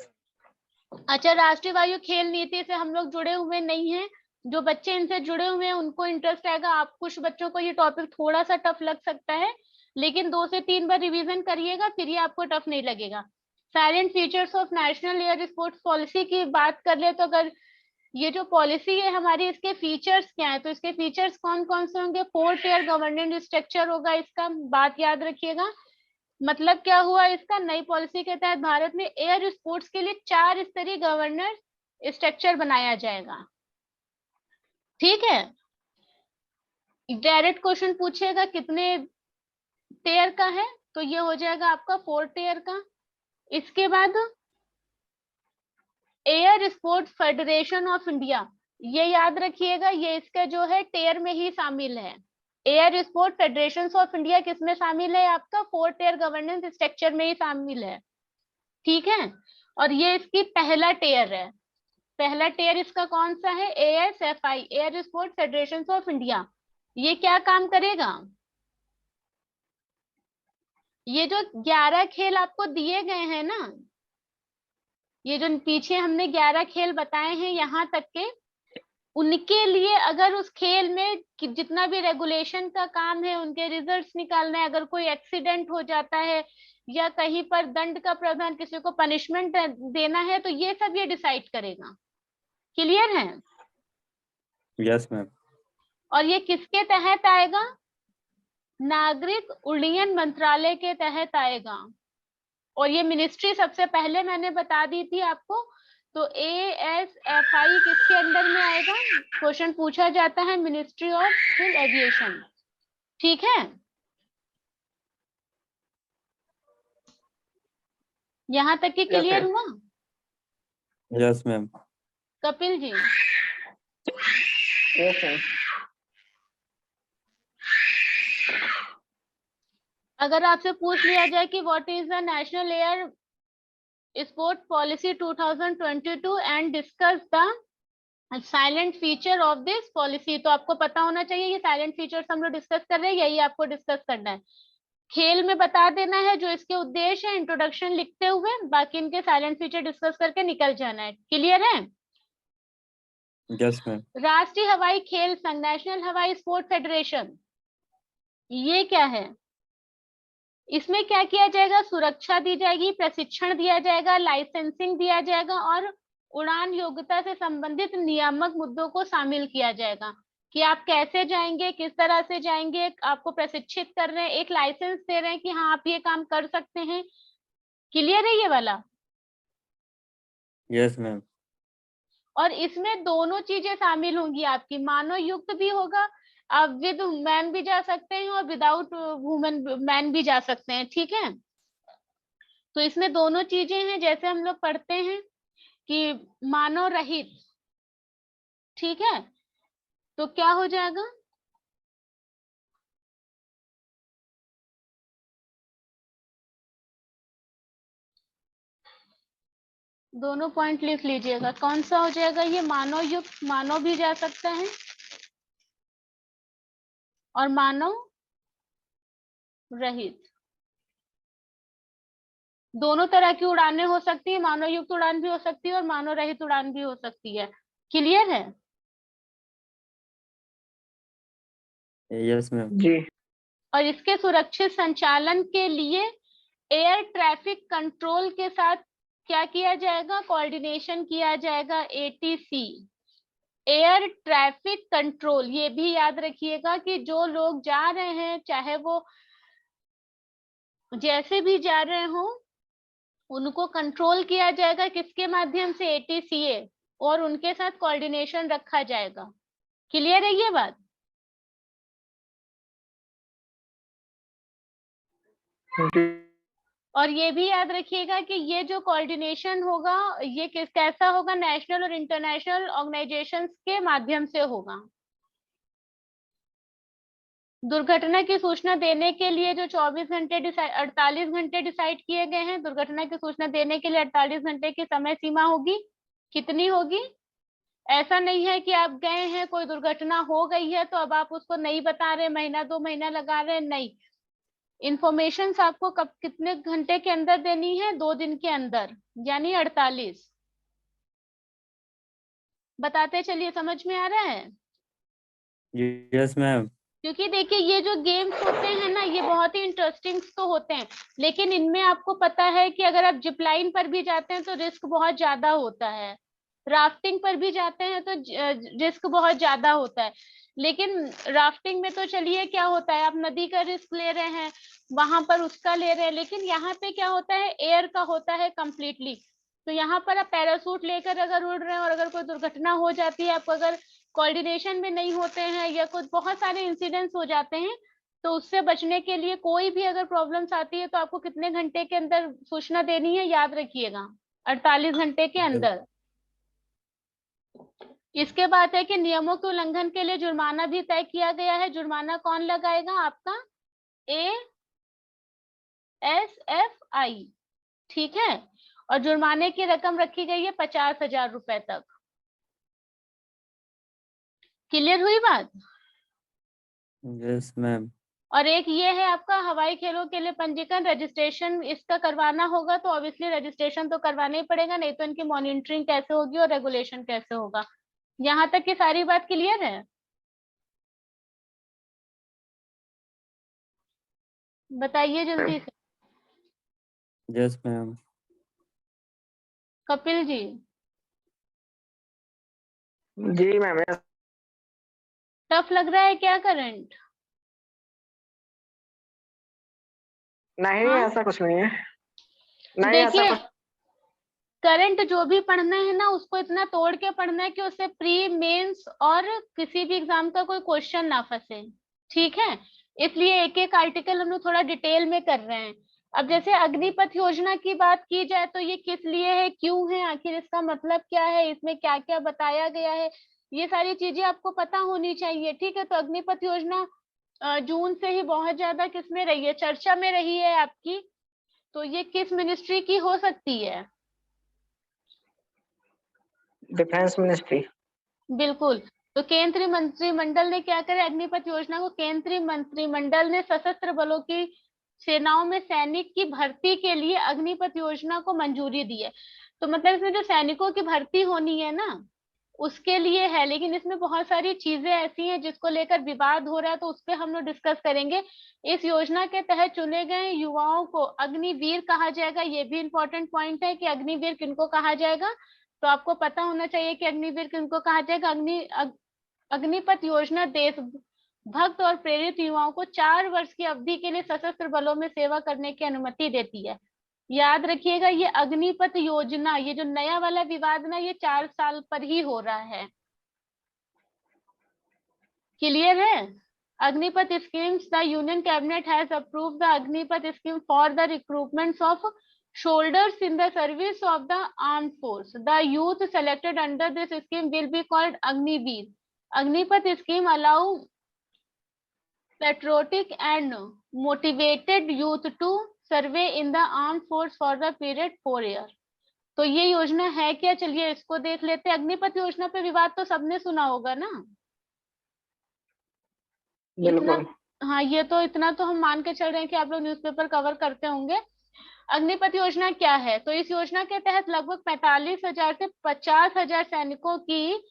अच्छा, राष्ट्रीय वायु खेल नीति से हम लोग जुड़े हुए नहीं हैं, जो बच्चे इनसे जुड़े हुए हैं उनको इंटरेस्ट आएगा। आप कुछ बच्चों को ये टॉपिक थोड़ा सा टफ लग सकता है, लेकिन 2 से 3 बार रिवीजन करिएगा, फिर ये आपको टफ नहीं लगेगा। Salient features of national air sports policy की बात कर ले तो अगर ये जो पॉलिसी है हमारी, इसके फीचर्स क्या है? तो इसके फीचर्स कौन कौन से होंगे? 4 टियर गवर्नेंस स्ट्रक्चर होगा इसका, बात याद रखिएगा। मतलब क्या हुआ इसका? नई पॉलिसी के तहत भारत में एयर स्पोर्ट्स के लिए 4 स्तरीय गवर्नेंस स्ट्रक्चर बनाया जाएगा। ठीक है, डायरेक्ट क्वेश्चन पूछेगा कितने टियर का है, तो ये हो जाएगा आपका 4 टियर का। इसके बाद air sports federation of India, ये याद रखिएगा, ये इसका जो है टियर में ही शामिल है। Air sport federation of India किसमें शामिल है? आपका 4 टियर गवर्नेंस स्ट्रक्चर में ही शामिल है। ठीक है, और ये इसकी पहला टियर है। पहला टियर इसका कौन सा है? ASFI, air sport federation of India. ये क्या काम करेगा? ये जो 11 खेल आपको दिए गए हैं ना, ये जो पीछे हमने 11 खेल बताए हैं यहाँ तक के, उनके लिए अगर उस खेल में जितना भी रेगुलेशन का काम है, उनके रिजल्ट्स निकालना है, अगर कोई एक्सीडेंट हो जाता है या कहीं पर दंड का प्रावधान, किसी को पनिशमेंट देना है, तो ये सब ये डिसाइड करेगा। क्लियर है? Yes ma'am. और ये किसके तहत आएगा? नागरिक उड्डयन मंत्रालय के तहत आएगा। और ये मिनिस्ट्री सबसे पहले मैंने बता दी थी आपको। तो ASFI किसके अंडर में आएगा? क्वेश्चन पूछा जाता है, मिनिस्ट्री ऑफ सिविल एविएशन। ठीक है, यहाँ तक की क्लियर हुआ? Yes ma'am. Kapil ji, yes ma'am. अगर आपसे पूछ लिया जाए कि what is the national air sport policy 2022 and discuss the silent feature of this policy, तो आपको पता होना चाहिए ये साइलेंट फीचर्स हम लोग डिस्कस कर रहे हैं, यही आपको डिस्कस करना है। खेल में बता देना है जो इसके उद्देश्य है, इंट्रोडक्शन लिखते हुए, बाकी इनके साइलेंट फीचर डिस्कस करके निकल जाना है। क्लियर है? Yes ma'am. राष्ट्रीय हवाई खेल संघ, नेशनल हवाई स्पोर्ट फेडरेशन, ये क्या है? इसमें क्या किया जाएगा? सुरक्षा दी जाएगी, प्रशिक्षण दिया जाएगा, लाइसेंसिंग दिया जाएगा और उड़ान योग्यता से संबंधित नियामक मुद्दों को शामिल किया जाएगा कि आप कैसे जाएंगे, किस तरह से जाएंगे, आपको प्रशिक्षित कर रहे हैं, एक लाइसेंस दे रहे हैं कि हाँ आप ये काम कर सकते हैं। क्लियर है ये वाला? Yes ma'am. और इसमें दोनों चीजें शामिल होंगी आपकी, मानव युक्त भी होगा, आप विद मैन भी जा सकते हैं और विदाउट वुमेन मैन भी जा सकते हैं। ठीक है, तो इसमें दोनों चीजें हैं, जैसे हम लोग पढ़ते हैं कि मानव रहित। ठीक है, तो क्या हो जाएगा? दोनों पॉइंट लिख लीजिएगा, कौन सा हो जाएगा ये? मानव युक्त, मानव भी जा सकता है और मानव रहित। दोनों तरह की उड़ानें हो सकती है, मानव युक्त उड़ान भी हो सकती है और मानव रहित उड़ान भी हो सकती है। क्लियर है? Yes ma'am. जी। और इसके सुरक्षित संचालन के लिए एयर ट्रैफिक कंट्रोल के साथ क्या किया जाएगा? कोऑर्डिनेशन किया जाएगा, ATC, एयर ट्रैफिक कंट्रोल। ये भी याद रखिएगा कि जो लोग जा रहे हैं, चाहे वो जैसे भी जा रहे हो, उनको कंट्रोल किया जाएगा किसके माध्यम से? ATCA, और उनके साथ कोऑर्डिनेशन रखा जाएगा। क्लियर है ये बात? और ये भी याद रखिएगा कि ये जो कोऑर्डिनेशन होगा, ये कैसा होगा? नेशनल और इंटरनेशनल ऑर्गेनाइजेशंस के माध्यम से होगा। दुर्घटना की सूचना देने के लिए जो 48 घंटे डिसाइड किए गए हैं, दुर्घटना की सूचना देने के लिए 48 घंटे की समय सीमा होगी। कितनी होगी? ऐसा नहीं है कि आप गए हैं, कोई दुर्घटना हो गई है तो अब आप उसको नहीं बता रहे, महीना 2 महीना लगा रहे, नहीं। इंफॉर्मेशन आपको कब, कितने घंटे के अंदर देनी है? 2 दिन के अंदर, यानी 48। बताते चलिए, समझ में आ रहा है? Yes ma'am. क्योंकि देखिए ये जो गेम्स होते हैं ना, ये बहुत ही इंटरेस्टिंग तो होते हैं, लेकिन इनमें आपको पता है कि अगर आप जिप लाइन पर भी जाते हैं तो रिस्क बहुत ज्यादा होता है। राफ्टिंग पर भी जाते हैं तो रिस्क बहुत ज्यादा होता है, लेकिन राफ्टिंग में तो चलिए क्या होता है, आप नदी का रिस्क ले रहे हैं, वहां पर उसका ले रहे हैं, लेकिन यहाँ पे क्या होता है, एयर का होता है कंप्लीटली। तो यहाँ पर आप पैरासूट लेकर अगर उड़ रहे हैं और अगर कोई दुर्घटना हो जाती है, आप अगर कोऑर्डिनेशन में नहीं होते हैं या कुछ बहुत सारे इंसिडेंट्स हो जाते हैं, तो उससे बचने के लिए कोई भी अगर प्रॉब्लम्स आती है तो आपको कितने घंटे के अंदर सूचना देनी है, याद रखिएगा, 48 घंटे के अंदर। इसके बाद है कि नियमों के उल्लंघन के लिए जुर्माना भी तय किया गया है। जुर्माना कौन लगाएगा? आपका ASFI, ठीक है। और जुर्माने की रकम रखी गई है 50,000 रुपए तक। क्लियर हुई बात? Yes ma'am. और एक ये है आपका हवाई खेलों के लिए पंजीकरण, रजिस्ट्रेशन इसका करवाना होगा, तो ऑब्वियसली रजिस्ट्रेशन तो करवाना ही पड़ेगा, नहीं तो इनकी मॉनिटरिंग कैसे होगी और रेगुलेशन कैसे होगा। यहाँ तक की सारी बात क्लियर है? बताइए जल्दी से। Yes ma'am. कपिल जी। जी मैम। टफ लग रहा है क्या करंट? नहीं हाँ? ऐसा कुछ नहीं है, नहीं ऐसा देखिए, कुछ। करंट जो भी पढ़ना है ना, उसको इतना तोड़ के पढ़ना है कि उससे प्री मेंस और किसी भी एग्जाम का कोई क्वेश्चन ना फंसे, ठीक है। इसलिए एक एक आर्टिकल हम लोग थोड़ा डिटेल में कर रहे हैं। अब जैसे अग्निपथ योजना की बात की जाए तो ये किस लिए है, क्यों है, आखिर इसका मतलब क्या है, इसमें क्या क्या बताया गया है, ये सारी चीजें आपको पता होनी चाहिए, ठीक है। तो अग्निपथ योजना जून से ही बहुत ज्यादा किस में रही है, चर्चा में रही है आपकी। तो ये किस मिनिस्ट्री की हो सकती है? Defence ministry. बिल्कुल। तो केंद्रीय मंत्रिमंडल ने क्या करा, अग्निपथ योजना को केंद्रीय मंत्रिमंडल ने सशस्त्र बलों की सेनाओं में सैनिक की भर्ती के लिए अग्निपथ योजना को मंजूरी दी है। तो मतलब इसमें जो सैनिकों की भर्ती होनी है ना, उसके लिए है, लेकिन इसमें बहुत सारी चीजें ऐसी हैं जिसको लेकर विवाद हो रहा है, तो उस पर हम लोग डिस्कस करेंगे। इस योजना के तहत चुने गए युवाओं को अग्निवीर कहा जाएगा। ये भी इंपॉर्टेंट पॉइंट है कि अग्निवीर किनको कहा जाएगा। तो आपको पता होना चाहिए कि अग्निवीर किनको कहा जाएगा। अग्निपथ योजना देश भक्त और प्रेरित युवाओं को 4 वर्ष की अवधि के लिए सशस्त्र बलों में सेवा करने की अनुमति देती है। याद रखिएगा, ये अग्निपथ योजना, ये जो नया वाला विवाद ना, ये 4 साल पर ही हो रहा है। क्लियर है? Agnipath schemes, the union cabinet has approved the Agnipath scheme for the recruitment of soldiers in the service of the armed force. The youth selected under this scheme will be called Agniveer. Agnipath scheme allow patriotic and motivated youth to serve in the armed force for the period 4 years. तो ये योजना है क्या, चलिए इसको देख लेते हैं। अग्निपथ योजना पे विवाद तो सबने सुना होगा ना? इतना, बिल्कुल। हाँ, ये तो इतना तो हम मान के चल रहे हैं कि आप लोग न्यूज़पेपर कवर करते होंगे। अग्निपथ योजना क्या है? तो इस योजना के तहत लगभग 45,000 से 50,000 सैनिकों की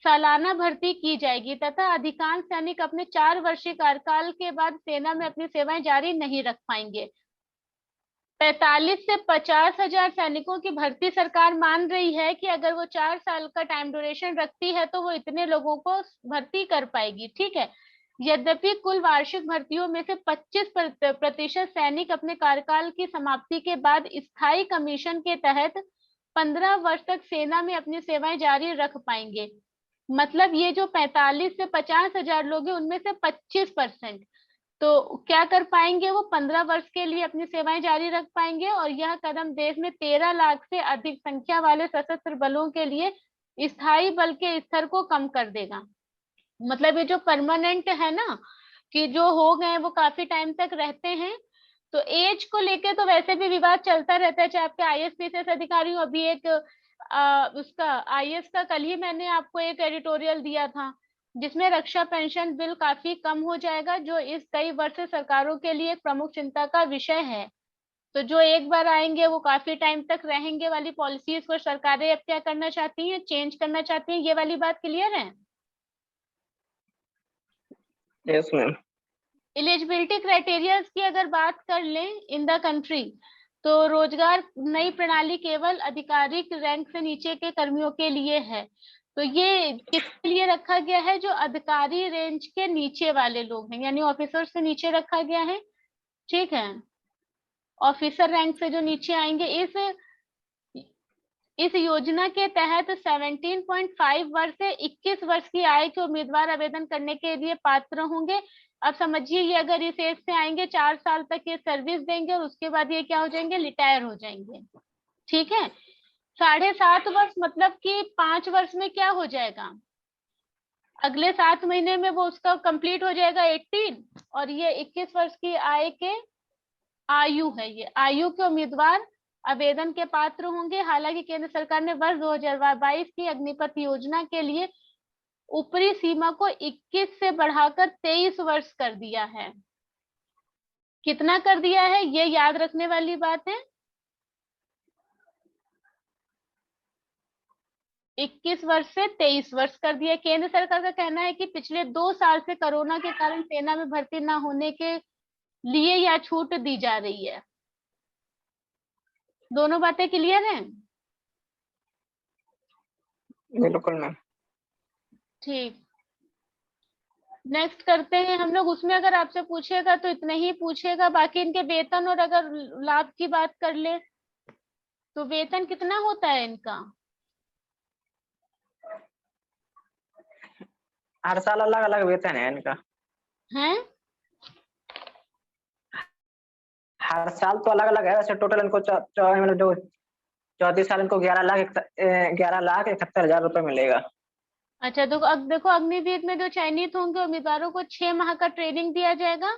सालाना भर्ती की जाएगी तथा अधिकांश सैनिक अपने 4 वर्षीय कार्यकाल के बाद सेना में अपनी सेवाएं जारी नहीं रख पाएंगे। 45 से 50,000 सैनिकों की भर्ती सरकार मान रही है कि अगर वो 4 साल का टाइम ड्यूरेशन रखती है तो वो इतने लोगों को भर्ती कर पाएगी, ठीक है। यद्यपि कुल वार्षिक भर्तियों में से 25% सैनिक अपने कार्यकाल की समाप्ति के बाद स्थायी कमीशन के तहत 15 वर्ष तक सेना में अपनी सेवाएं जारी रख पाएंगे। मतलब ये जो 45 से 50,000 लोग हैं, उनमें से 25% तो क्या कर पाएंगे, वो 15 वर्ष के लिए अपनी सेवाएं जारी रख पाएंगे। और यह कदम देश में 13 लाख से अधिक संख्या वाले सशस्त्र बलों के लिए स्थायी बल के स्तर को कम कर देगा। मतलब ये जो परमानेंट है ना, कि जो हो गए वो काफी टाइम तक रहते हैं। तो एज को लेके तो वैसे भी विवाद चलता रहता है, चाहे आपके IAS अधिकारी हो। अभी एक उसका IAS का कल ही मैंने आपको एक एडिटोरियल दिया था, जिसमें रक्षा पेंशन बिल काफी कम हो जाएगा, जो इस कई वर्ष से सरकारों के लिए एक प्रमुख चिंता का विषय है। तो जो एक बार आएंगे वो काफी टाइम तक रहेंगे वाली पॉलिसीज को सरकारें अब क्या करना चाहती हैं, चेंज करना चाहती हैं। ये वाली बात क्लियर है? Yes ma'am. एलिजिबिलिटी क्राइटेरिया की अगर बात कर लें इन द कंट्री, तो रोजगार नई प्रणाली केवल आधिकारिक रैंक से नीचे के कर्मियों के लिए है। तो ये किसके लिए रखा गया है? जो अधिकारी रेंज के नीचे वाले लोग हैं, यानी ऑफिसर से नीचे रखा गया है। ठीक है, ऑफिसर रैंक से जो नीचे आएंगे। इस योजना के तहत 17.5 वर्ष से 21 वर्ष की आयु के उम्मीदवार आवेदन करने के लिए पात्र होंगे। अब समझिए, ये अगर इस एज से आएंगे 4 साल तक ये सर्विस देंगे और उसके बाद ये क्या हो जाएंगे? रिटायर हो जाएंगे। ठीक है, 7.5 वर्ष मतलब कि 5 वर्ष में क्या हो जाएगा? अगले 7 महीने में वो उसका कंप्लीट हो जाएगा 18, और ये 21 वर्ष की आयु है। ये आयु के उम्मीदवार आवेदन के पात्र होंगे। हालांकि केंद्र सरकार ने वर्ष 2022 की अग्निपथ योजना के लिए ऊपरी सीमा को 21 से बढ़ाकर 23 वर्ष कर दिया है। कितना कर दिया है, ये याद रखने वाली बात है। 21 वर्ष से 23 वर्ष कर दिया। केंद्र सरकार का कहना है कि पिछले 2 साल से कोरोना के कारण सेना में भर्ती न होने के लिए यह छूट दी जा रही है। दोनों बातें क्लियर हैं? बिल्कुल मैम। ठीक, नेक्स्ट करते हैं हम लोग। उसमें अगर आपसे पूछेगा तो इतना ही पूछेगा, बाकी इनके वेतन और अगर लाभ की बात कर ले तो वेतन कितना होता है इनका? हर साल अलग अलग वेतन है इनका। है हर साल तो अलग अलग है, वैसे टोटल इनको मतलब जो 34 साल इनको 11,71,000 रुपए मिलेगा। अच्छा, तो अब देखो, अग्निवीर में जो चयनित होंगे उम्मीदवारों को 6 माह का ट्रेनिंग दिया जाएगा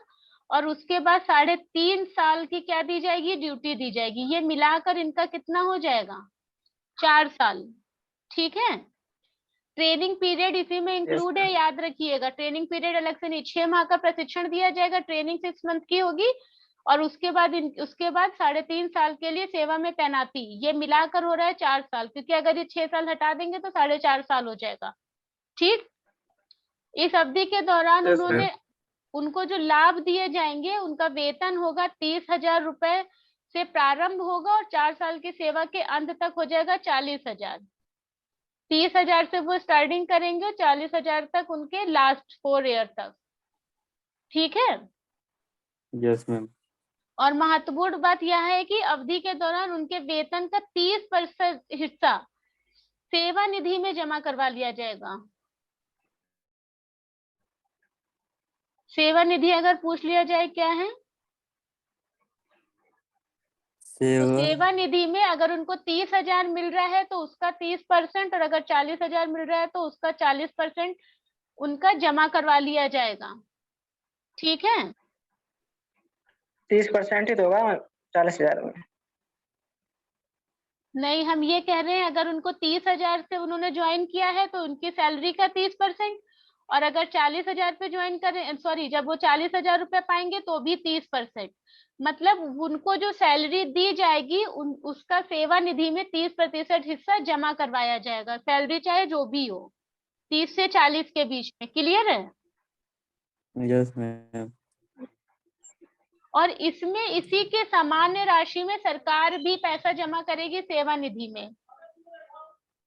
और उसके बाद 3.5 साल की क्या दी जाएगी? ड्यूटी दी जाएगी। ये मिलाकर इनका कितना हो जाएगा? 4 साल। ठीक है, ट्रेनिंग पीरियड इसी में इंक्लूड है, याद रखिएगा। ट्रेनिंग पीरियड अलग से नहीं, 6 माह का प्रशिक्षण दिया जाएगा, ट्रेनिंग 6 मंथ की होगी और उसके बाद 3.5 साल के लिए सेवा में तैनाती। ये मिलाकर हो रहा है 4 साल, क्योंकि अगर ये 6 साल हटा देंगे तो 4.5 साल हो जाएगा। ठीक, इस अवधि के दौरान उनको जो लाभ दिए जाएंगे, उनका वेतन होगा 30,000 रुपए से प्रारंभ होगा और 4 साल की सेवा के अंत तक हो जाएगा 40,000। 30,000 से वो स्टार्टिंग करेंगे और 40,000 तक उनके लास्ट 4 ईयर तक। ठीक है, यस मैम। और महत्वपूर्ण बात यह है कि अवधि के दौरान उनके वेतन का 30% हिस्सा सेवा निधि में जमा करवा लिया जाएगा। सेवा निधि अगर पूछ लिया जाए क्या है, तो सेवा निधि में अगर उनको 30,000 मिल रहा है तो उसका 30%, और अगर 40,000 मिल रहा है तो उसका 40% उनका जमा करवा लिया जाएगा। ठीक है, 30% ही तो होगा 40,000 में। नहीं, हम ये कह रहे हैं अगर उनको 30,000 से उन्होंने ज्वाइन किया है तो उनकी सैलरी का 30%, और अगर 40,000 पे ज्वाइन करें, सॉरी, जब वो 40,000 रुपए पाएंगे तो भी 30%। मतलब उनको जो सैलरी दी जाएगी उसका सेवा निधि में 30% हिस्सा जमा करवाया जाएगा, सैलरी चाहे जो भी हो, 30 से 40 के बीच में। क्लियर है? Yes ma'am. और इसमें इसी के सामान्य राशि में सरकार भी पैसा जमा करेगी सेवा निधि में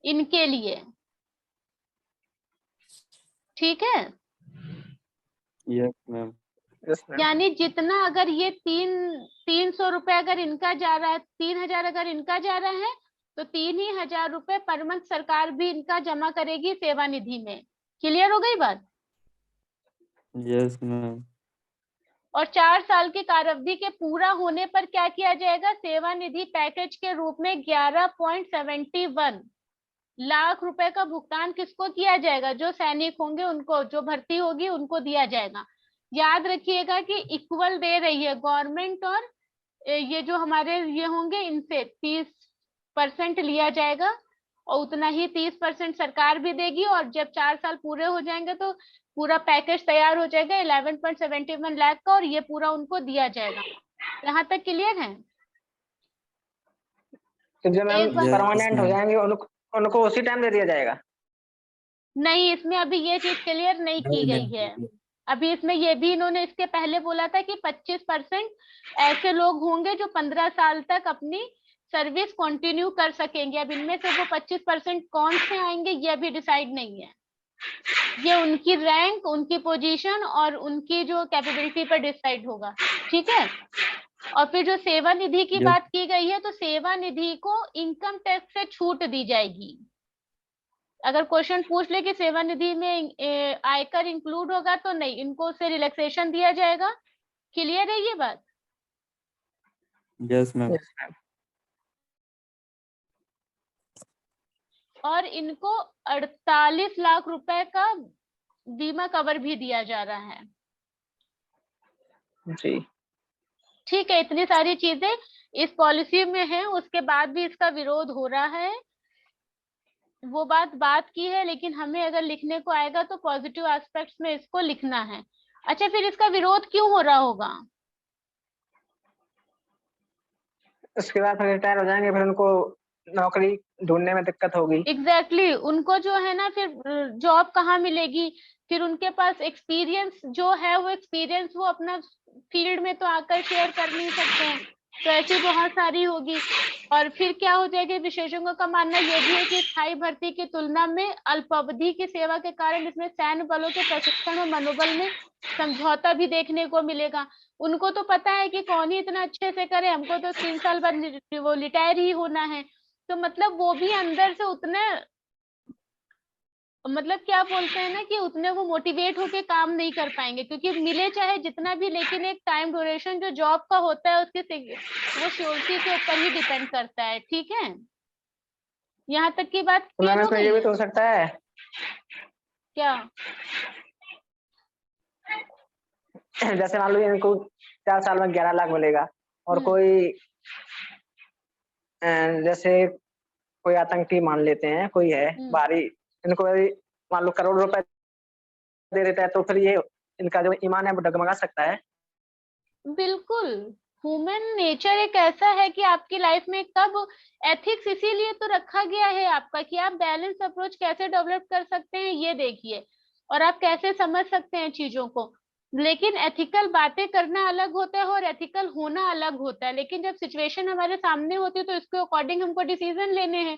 इनके लिए। ठीक है, यस मैम। यानी जितना, अगर ये 300 रुपए अगर इनका जा रहा है, 3,000 अगर इनका जा रहा है तो 3,000 रुपए पर मंथ सरकार भी इनका जमा करेगी सेवा निधि में। क्लियर हो गई बात? Yes ma'am. और 4 साल की कार्यावधि के पूरा होने पर क्या किया जाएगा? सेवा निधि पैकेज के रूप में 11.71 लाख रुपए का भुगतान किसको किया जाएगा? जो सैनिक होंगे उनको, जो भर्ती होगी उनको दिया जाएगा। याद रखिएगा कि इक्वल दे रही है गवर्नमेंट, और ये जो हमारे ये होंगे इनसे 30% लिया जाएगा और उतना ही 30% सरकार भी देगी। और जब 4 साल पूरे हो जाएंगे तो पूरा पैकेज तैयार हो जाएगा 11.71 लाख का, और ये पूरा उनको दिया जाएगा। यहाँ तक क्लियर है? तो जो मैम Yes, परमानेंट हो ma'am. जाएंगे उनको उसी टाइम दे दिया जाएगा? नहीं, इसमें अभी ये चीज क्लियर नहीं की गई है। अभी इसमें ये भी इन्होंने इसके पहले बोला था कि 25% ऐसे लोग होंगे जो 15 साल तक अपनी सर्विस कंटिन्यू कर सकेंगे। अब इनमें से वो 25% कौन से आएंगे ये अभी डिसाइड नहीं है, ये उनकी रैंक, उनकी पोजीशन और उनकी जो कैपेबिलिटी पर डिसाइड होगा। ठीक है। और फिर जो सेवा निधि की Yes. बात की गई है, तो सेवा निधि को इनकम टैक्स से छूट दी जाएगी। अगर क्वेश्चन पूछ ले कि सेवा निधि में आयकर इंक्लूड होगा तो नहीं, इनको उससे रिलैक्सेशन दिया जाएगा। क्लियर है ये बात? Yes, ma'am. Yes, ma'am. और इनको 48 लाख रुपए का बीमा कवर भी दिया जा रहा है। जी। ठीक है, इतनी सारी चीजें इस पॉलिसी में है, उसके बाद भी इसका विरोध हो रहा है। वो बात की है, लेकिन हमें अगर लिखने को आएगा तो पॉजिटिव एस्पेक्ट्स में इसको लिखना है। अच्छा, फिर इसका विरोध क्यों हो रहा होगा? उसके बाद फिर रिटायर हो जाएंगे, फिर उनको नौकरी ढूंढने में दिक्कत होगी। एग्जैक्टली उनको जो है ना फिर जॉब कहाँ मिलेगी, फिर उनके पास एक्सपीरियंस जो है वो एक्सपीरियंस वो अपना फील्ड में तो आकर शेयर कर नहीं सकते हैं, तो ऐसी बहुत सारी होगी। और फिर क्या हो जाएगा, विशेषज्ञों का मानना यह भी है कि स्थायी भर्ती की तुलना में अल्पावधि की सेवा के कारण इसमें सैन्य बलों के प्रशिक्षण और मनोबल में समझौता भी देखने को मिलेगा। उनको तो पता है कि कौन ही इतना अच्छे से करे, हमको तो 3 साल बाद वो रिटायर ही होना है। तो मतलब वो भी अंदर से उतने, मतलब क्या बोलते हैं ना कि उतने वो मोटिवेट होके काम नहीं कर पाएंगे, क्योंकि मिले चाहे जितना भी, लेकिन एक टाइम ड्यूरेशन जो जॉब का होता है उसके वो श्योरिटी के ऊपर ही डिपेंड करता है। ठीक है, यहाँ तक की बात तो मैम क्लियर हो इसमें गई ये भी है तो हो सकता है क्या? जैसे मान लो इनको 4 साल में 11 लाख मिलेगा, और हम्म, कोई जैसे कोई आतंकी मान लेते हैं, कोई है बाहरी, इनको यदि मान लो करोड़ रुपए दे देता है, तो फिर ये इनका जो ईमान है वो डगमगा सकता है। बिल्कुल। ह्यूमन नेचर एक ऐसा है कि आपकी लाइफ में कब एथिक्स इसीलिए तो रखा गया है आपका कि आप बैलेंस अप्रोच कैसे डेवलप कर सकते हैं ये देखिए, और आप कैसे समझ सकते हैं चीजों को। लेकिन एथिकल बातें करना अलग होता है और एथिकल होना अलग होता है, लेकिन जब सिचुएशन हमारे सामने होती है तो इसके अकॉर्डिंग हमको डिसीजन लेने हैं।